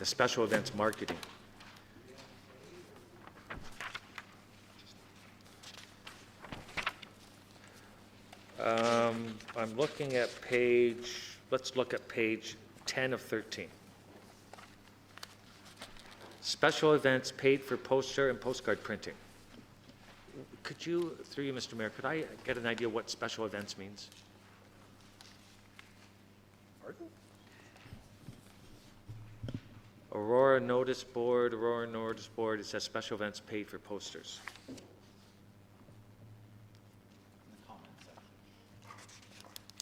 special events marketing. I'm looking at let's look at page 10 of 13. Special events paid for poster and postcard printing. Could you, through you, Mr. Mayor, could I get an idea what special events means? Pardon? Aurora notice board, it says special events paid for posters.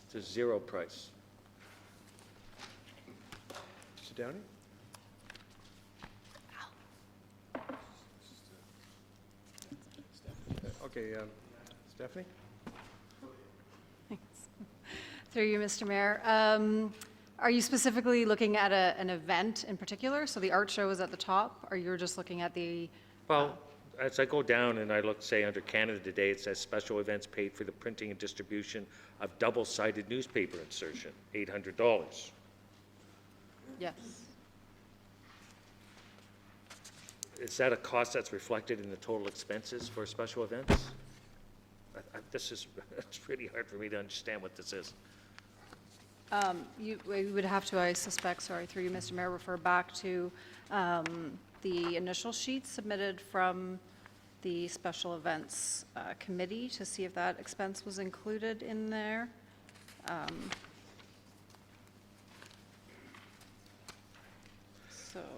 It's a zero price. Mr. Downey? Okay, Stephanie? Through you, Mr. Mayor. Are you specifically looking at an event in particular? So the art show is at the top, or you're just looking at the... Well, as I go down and I look, say, under Canada Today, it says special events paid for the printing and distribution of double-sided newspaper insertion, $800. Yes. Is that a cost that's reflected in the total expenses for special events? It's really hard for me to understand what this is. You would have to, I suspect, sorry, through you, Mr. Mayor, refer back to the initial sheet submitted from the Special Events Committee to see if that expense was included in there.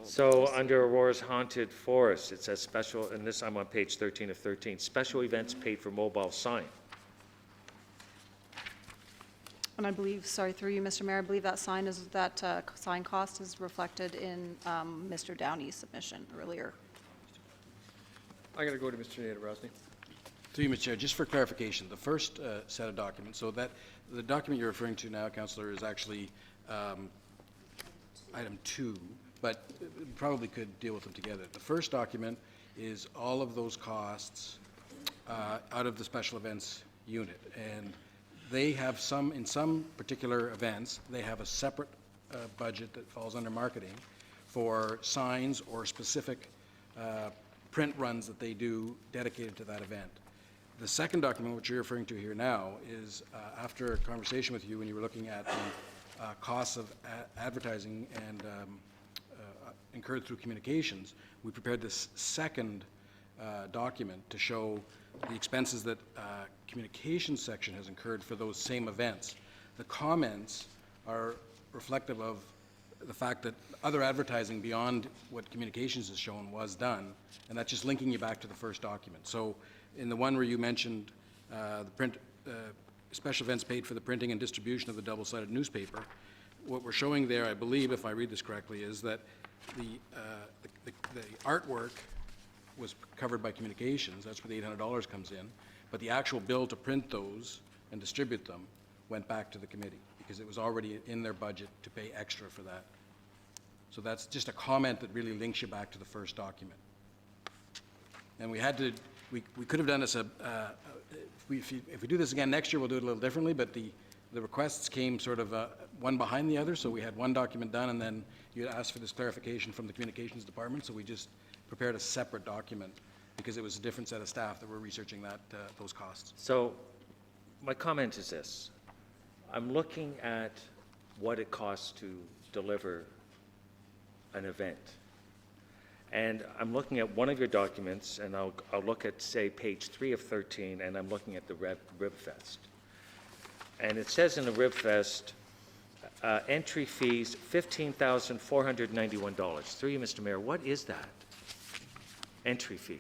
So under Aurora's Haunted Forest, it says special, and this I'm on page 13 of 13, special events paid for mobile sign. And I believe, sorry, through you, Mr. Mayor, I believe that sign cost is reflected in Mr. Downey's submission earlier. I'm going to go to Mr. Nader Rosny. Through you, Mr. Chair, just for clarification, the first set of documents, so that the document you're referring to now, Councillor, is actually item 2, but probably could deal with them together. The first document is all of those costs out of the special events unit, and they have in some particular events, they have a separate budget that falls under marketing for signs or specific print runs that they do dedicated to that event. The second document, which you're referring to here now, is after a conversation with you when you were looking at the costs of advertising and incurred through communications, we prepared this second document to show the expenses that communications section has incurred for those same events. The comments are reflective of the fact that other advertising beyond what communications has shown was done, and that's just linking you back to the first document. So in the one where you mentioned the print, special events paid for the printing and distribution of the double-sided newspaper, what we're showing there, I believe, if I read this correctly, is that the artwork was covered by communications. That's where the $800 comes in. But the actual bill to print those and distribute them went back to the committee because it was already in their budget to pay extra for that. So that's just a comment that really links you back to the first document. And we had to, we could have done this, if we do this again next year, we'll do it a little differently, but the requests came sort of one behind the other, so we had one document done, and then you asked for this clarification from the communications department, so we just prepared a separate document because it was a different set of staff that were researching those costs. So my comment is this. I'm looking at what it costs to deliver an event. And I'm looking at one of your documents, and I'll look at, say, page 3 of 13, and I'm looking at the Rib Fest. And it says in the Rib Fest, entry fees, $15,491. Through you, Mr. Mayor, what is that? Entry fee.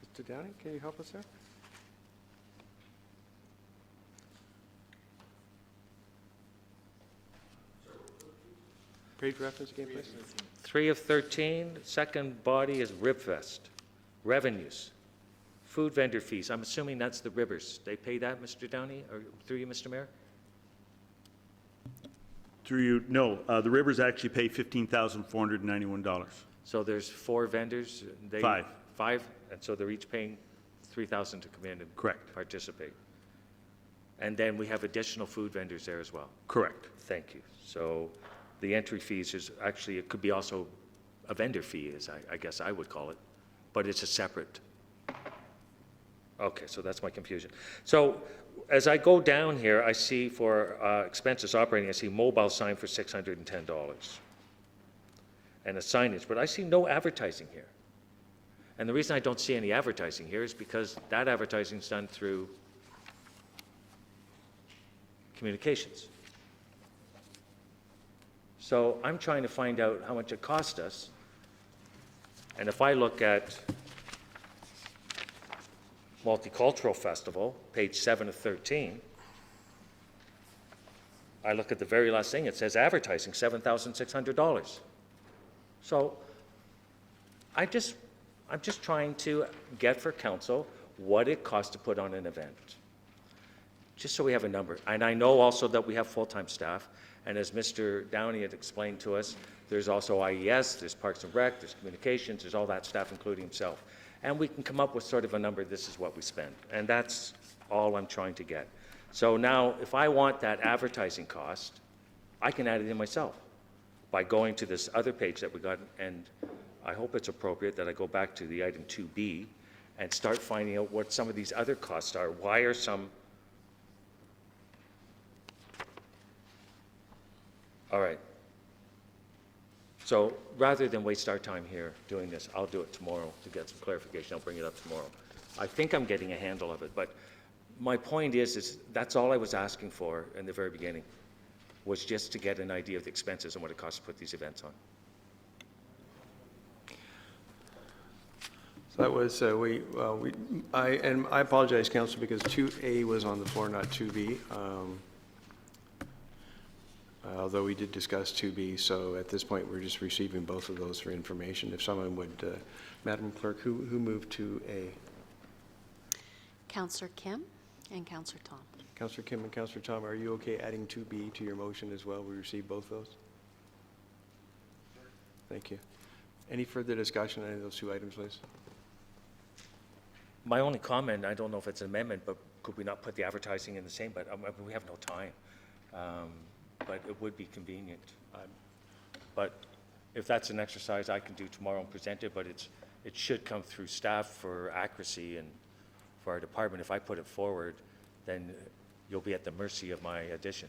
Mr. Downey, can you help us there? Page reference again, please. 3 of 13, second body is Rib Fest. Revenues. Food vendor fees. I'm assuming that's the Ribbers. They pay that, Mr. Downey, or through you, Mr. Mayor? Through you, no, the Rivers actually pay $15,491. So there's 4 vendors? They, 5. 5, and so they're each paying $3,000 to come in and Correct. participate. And then we have additional food vendors there as well. Correct. Thank you. So the entry fees is actually, it could be also a vendor fee, as I guess I would call it, but it's a separate. Okay, so that's my confusion. So as I go down here, I see for expenses operating, I see mobile sign for $610 and a signage, but I see no advertising here. And the reason I don't see any advertising here is because that advertising is done through communications. So I'm trying to find out how much it cost us. And if I look at Multicultural Festival, page 7 of 13, I look at the very last thing, it says advertising, $7,600. So I'm just trying to get for council what it costs to put on an event, just so we have a number. And I know also that we have full-time staff, and as Mr. Downey had explained to us, there's also IES, there's Parks and Rec, there's communications, there's all that staff, including himself. And we can come up with sort of a number, this is what we spend. And that's all I'm trying to get. So now, if I want that advertising cost, I can add it in myself by going to this other page that we got, and I hope it's appropriate that I go back to the item 2B and start finding out what some of these other costs are. Why are some... All right. So rather than waste our time here doing this, I'll do it tomorrow to get some clarification. I'll bring it up tomorrow. I think I'm getting a handle of it, but my point is that's all I was asking for in the very beginning, was just to get an idea of the expenses and what it costs to put these events on. So that was, I apologize, Council, because 2A was on the floor, not 2B. Although we did discuss 2B, so at this point, we're just receiving both of those for information. If someone would, Madam Clerk, who moved 2A? Councillor Kim and Councillor Tom. Councillor Kim and Councillor Tom, are you okay adding 2B to your motion as well? We received both those? Thank you. Any further discussion on any of those 2 items, please? My only comment, I don't know if it's an amendment, but could we not put the advertising in the same, but we have no time. But it would be convenient. But if that's an exercise I can do tomorrow and present it, but it should come through staff for accuracy and for our department. If I put it forward, then you'll be at the mercy of my addition.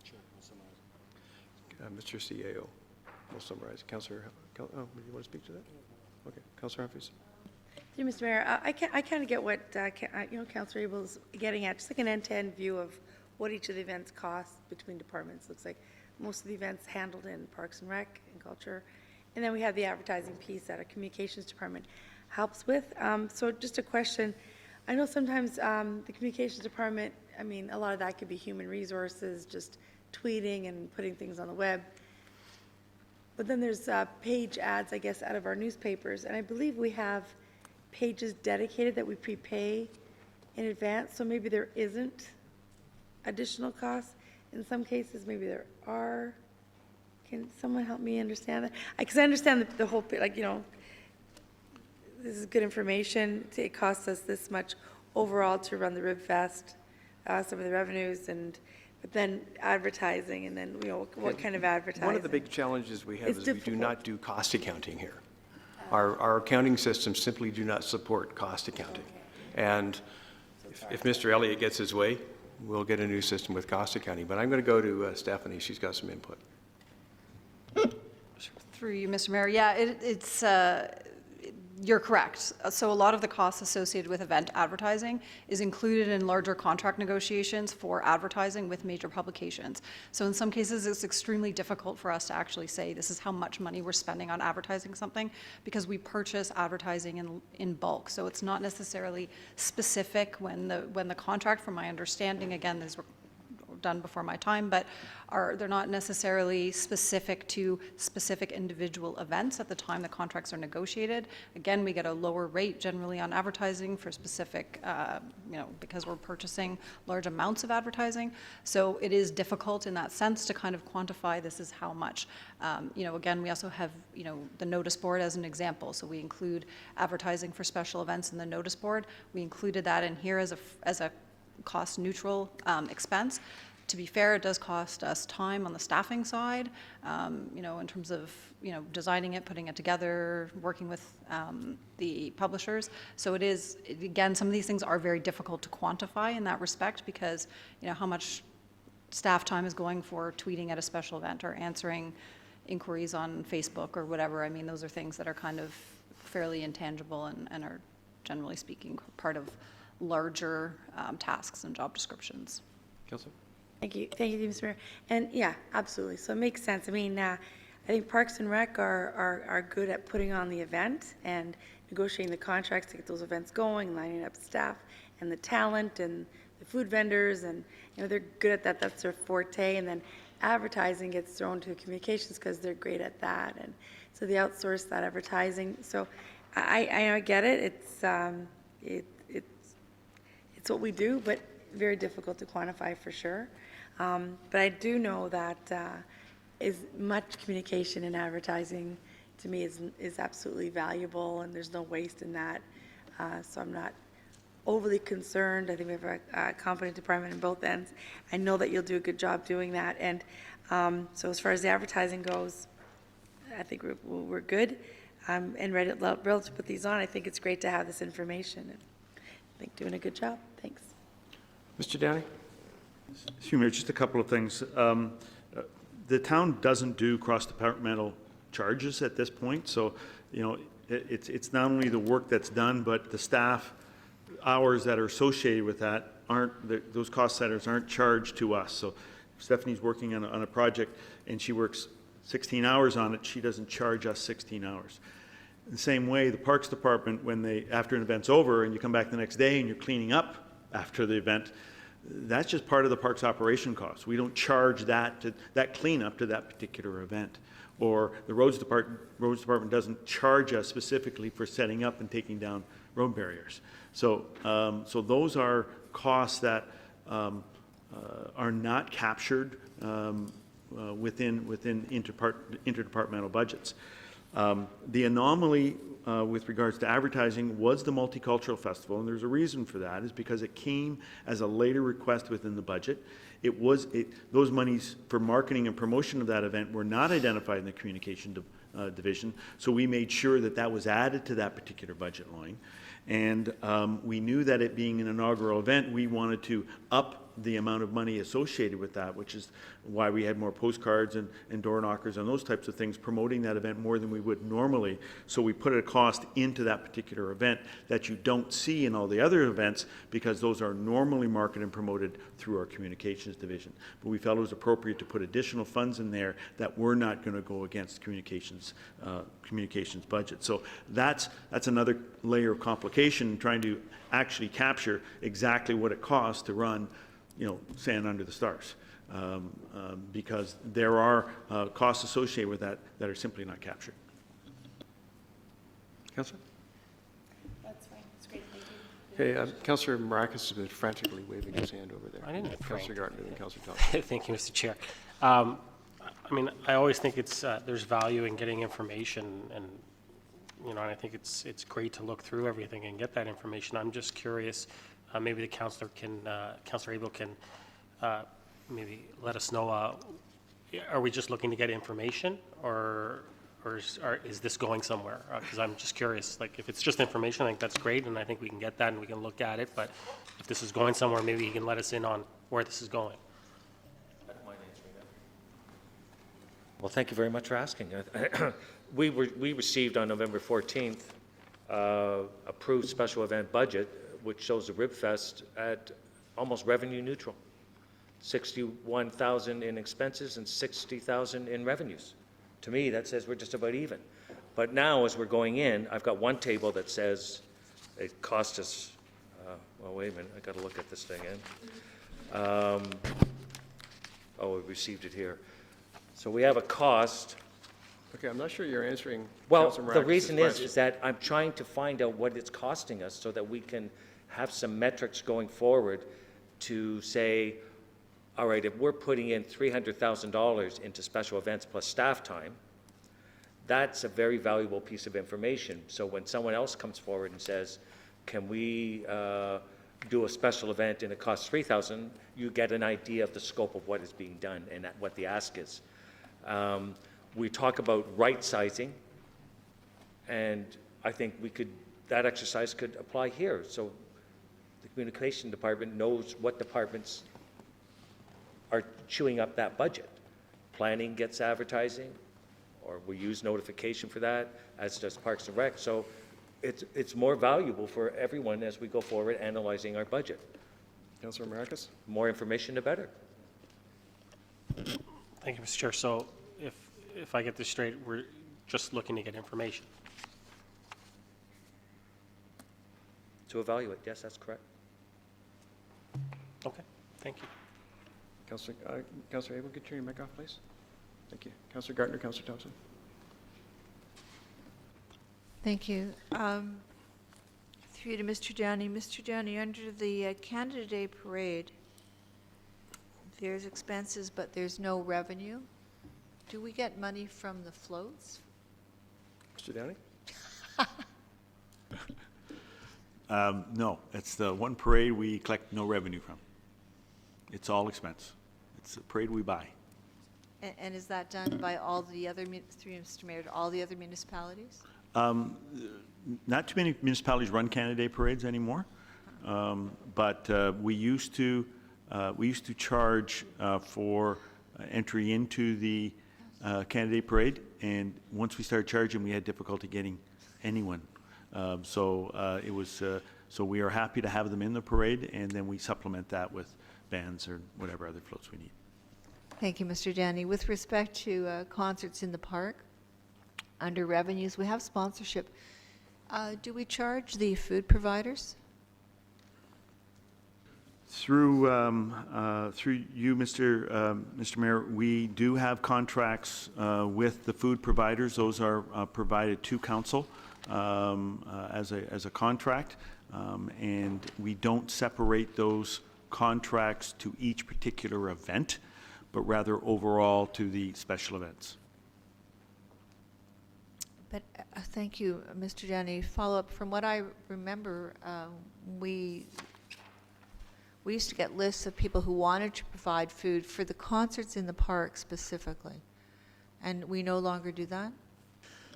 Sure, Mr. CAO will summarize. Councillor, you want to speak to that? Okay, Councillor Humphries. Through Mr. Mayor, I kind of get what Councillor Abel's getting at, just like an end-to-end view of what each of the events cost between departments. Looks like most of the events handled in Parks and Rec and Culture, and then we have the advertising piece that our communications department helps with. So just a question, I know sometimes the communications department, I mean, a lot of that could be human resources, just tweeting and putting things on the web. But then there's page ads, I guess, out of our newspapers, and I believe we have pages dedicated that we prepay in advance, so maybe there isn't additional costs. In some cases, maybe there are. Can someone help me understand that? Because I understand the whole, like, this is good information. It costs us this much overall to run the Rib Fest, some of the revenues, but then advertising, and then, what kind of advertising? One of the big challenges we have is we do not do cost accounting here. Our accounting systems simply do not support cost accounting. And If Mr. Elliott gets his way, we'll get a new system with cost accounting. But I'm going to go to Stephanie. She's got some input. Through you, Mr. Mayor. Yeah, you're correct. So a lot of the costs associated with event advertising is included in larger contract negotiations for advertising with major publications. So in some cases, it's extremely difficult for us to actually say this is how much money we're spending on advertising something because we purchase advertising in bulk. So it's not necessarily specific when the contract, from my understanding, again, these were done before my time, but they're not necessarily specific to specific individual events at the time the contracts are negotiated. Again, we get a lower rate generally on advertising for specific, because we're purchasing large amounts of advertising. So it is difficult in that sense to kind of quantify this is how much. Again, we also have, the notice board as an example. So we include advertising for special events in the notice board. We included that in here as a cost neutral expense. To be fair, it does cost us time on the staffing side, in terms of, designing it, putting it together, working with the publishers. So it is, again, some of these things are very difficult to quantify in that respect because, how much staff time is going for tweeting at a special event or answering inquiries on Facebook or whatever. I mean, those are things that are kind of fairly intangible and are, generally speaking, part of larger tasks and job descriptions. Councillor? Thank you, Mr. Mayor. And yeah, absolutely. So it makes sense. I mean, I think Parks and Rec are good at putting on the event and negotiating the contracts to get those events going, lining up staff and the talent and the food vendors, and they're good at that. That's their forte. And then advertising gets thrown to communications because they're great at that, and so they outsource that advertising. So I get it. It's what we do, but very difficult to quantify for sure. But I do know that is much communication and advertising to me is absolutely valuable, and there's no waste in that. So I'm not overly concerned. I think we have a competent department in both ends. I know that you'll do a good job doing that. And so as far as the advertising goes, I think we're good. And ready to put these on. I think it's great to have this information. And I think doing a good job. Thanks. Mr. Downey? Excuse me, just a couple of things. The town doesn't do cross-departmental charges at this point, so it's not only the work that's done, but the staff hours that are associated with that those cost centers aren't charged to us. So if Stephanie's working on a project and she works 16 hours on it, she doesn't charge us 16 hours. In the same way, the Parks Department, after an event's over and you come back the next day and you're cleaning up after the event, that's just part of the park's operation costs. We don't charge that cleanup to that particular event. Or the roads department doesn't charge us specifically for setting up and taking down road barriers. So those are costs that are not captured within interdepartmental budgets. The anomaly with regards to advertising was the Multicultural Festival, and there's a reason for that, is because it came as a later request within the budget. Those monies for marketing and promotion of that event were not identified in the communication division, so we made sure that was added to that particular budget line. And we knew that it being an inaugural event, we wanted to up the amount of money associated with that, which is why we had more postcards and door knockers and those types of things promoting that event more than we would normally. So we put a cost into that particular event that you don't see in all the other events because those are normally marketed and promoted through our communications division. But we felt it was appropriate to put additional funds in there that were not going to go against communications budget. So that's another layer of complication, trying to actually capture exactly what it costs to run Sand Under the Stars, because there are costs associated with that are simply not captured. Councillor? That's fine. That's great. Thank you. Okay, Councillor Maracus has been frantically waving his hand over there. I didn't know Councillor Gardner and Councillor Thompson. Thank you, Mr. Chair. I mean, I always think there's value in getting information, and I think it's great to look through everything and get that information. I'm just curious. Maybe the Councillor Abel can maybe let us know. Are we just looking to get information, or is this going somewhere? Because I'm just curious, like, if it's just information, I think that's great, and I think we can get that and we can look at it, but if this is going somewhere, maybe he can let us in on where this is going. I don't mind answering that. Well, thank you very much for asking. We received on November 14th approved special event budget, which shows the Rib Fest at almost revenue neutral. 61,000 in expenses and 60,000 in revenues. To me, that says we're just about even. But now, as we're going in, I've got one table that says it cost us, well, wait a minute, I got to look at this thing in. Oh, we received it here. So we have a cost. Okay, I'm not sure you're answering Well, Councilor the Marakis' reason question. is that I'm trying to find out what it's costing us so that we can have some metrics going forward to say, all right, if we're putting in $300,000 into special events plus staff time, that's a very valuable piece of information. So when someone else comes forward and says, can we do a special event and it costs $3,000, you get an idea of the scope of what is being done and what the ask is. We talk about right sizing, and I think that exercise could apply here. So the communication department knows what departments are chewing up that budget. Planning gets advertising, or we use notification for that, as does Parks and Rec. So it's more valuable for everyone as we go forward analyzing our budget. Councilor Marakis? More information, the better. Thank you, Mr. Chair. So if I get this straight, we're just looking to get information. To evaluate, yes, that's correct. Okay, thank you. Councilor Abel, could you turn your mic off, please? Thank you. Councilor Gardner, Councilor Thompson. Thank you. Through you to Mr. Downey. Mr. Downey, under the Canada Day Parade, there's expenses, but there's no revenue. Do we get money from the floats? Mr. Downey? No, it's the one parade we collect no revenue from. It's all expense. It's a parade we buy. And is that done by all the other, through you, Mr. Mayor, to all the other municipalities? Not too many municipalities run Canada Day parades anymore, but we used to charge for entry into the Canada Day parade, and once we started charging, we had difficulty getting anyone. So we are happy to have them in the parade, and then we supplement that with bands or whatever other floats we need. Thank you, Mr. Downey. With respect to concerts in the park, under revenues, we have sponsorship. Do we charge the food providers? Through you, Mr. Mayor, we do have contracts with the food providers. Those are provided to council as a contract, and we don't separate those contracts to each particular event, but rather overall to the special events. But thank you, Mr. Downey. Follow up, from what I remember, we used to get lists of people who wanted to provide food for the concerts in the park specifically, and we no longer do that?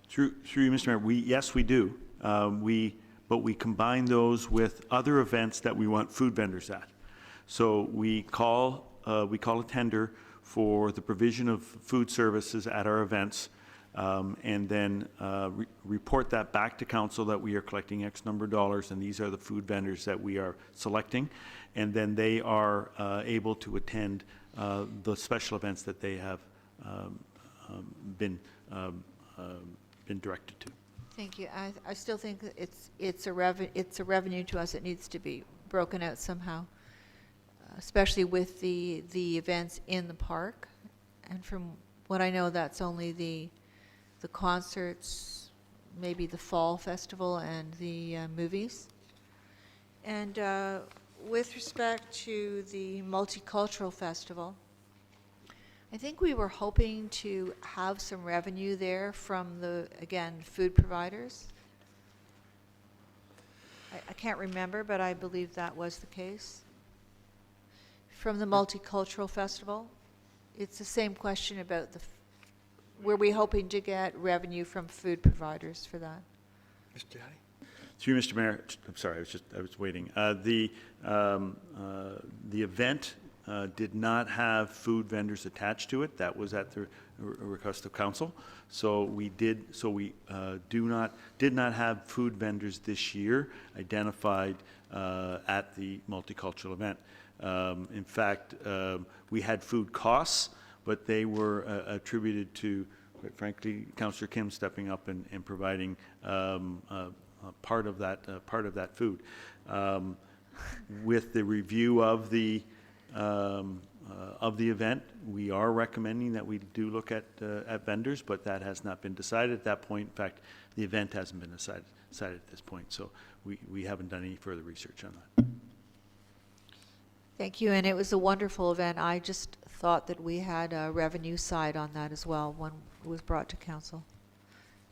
Through you, Mr. Mayor, yes, we do. But we combine those with other events that we want food vendors at. So we call a tender for the provision of food services at our events, and then report that back to council that we are collecting X number of dollars, and these are the food vendors that we are selecting, and then they are able to attend the special events that they have been directed to. Thank you. I still think that it's a revenue to us. It needs to be broken out somehow, especially with the events in the park. And from what I know, that's only the concerts, maybe the fall festival and the movies. And with respect to the multicultural festival, I think we were hoping to have some revenue there from the, again, food providers. I can't remember, but I believe that was the case. From the multicultural festival, it's the same question about the were we hoping to get revenue from food providers for that? Mr. Downey? Through you, Mr. Mayor, I'm sorry, I was waiting. The event did not have food vendors attached to it. That was at the request of council. So we did not have food vendors this year identified at the multicultural event. In fact, we had food costs, but they were attributed to, quite frankly, Councillor Kim stepping up and providing part of that food. With the review of the event, we are recommending that we do look at vendors, but that has not been decided at that point. In fact, the event hasn't been decided at this point, so we haven't done any further research on that. Thank you, and it was a wonderful event. I just thought that we had a revenue side on that as well when it was brought to council.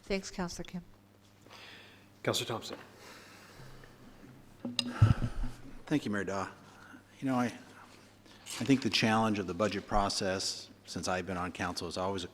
Thanks, Councillor Kim. Councillor Thompson. Thank you, Mayor Daw. You know, I think the challenge of the budget process, since I've been on council, is always a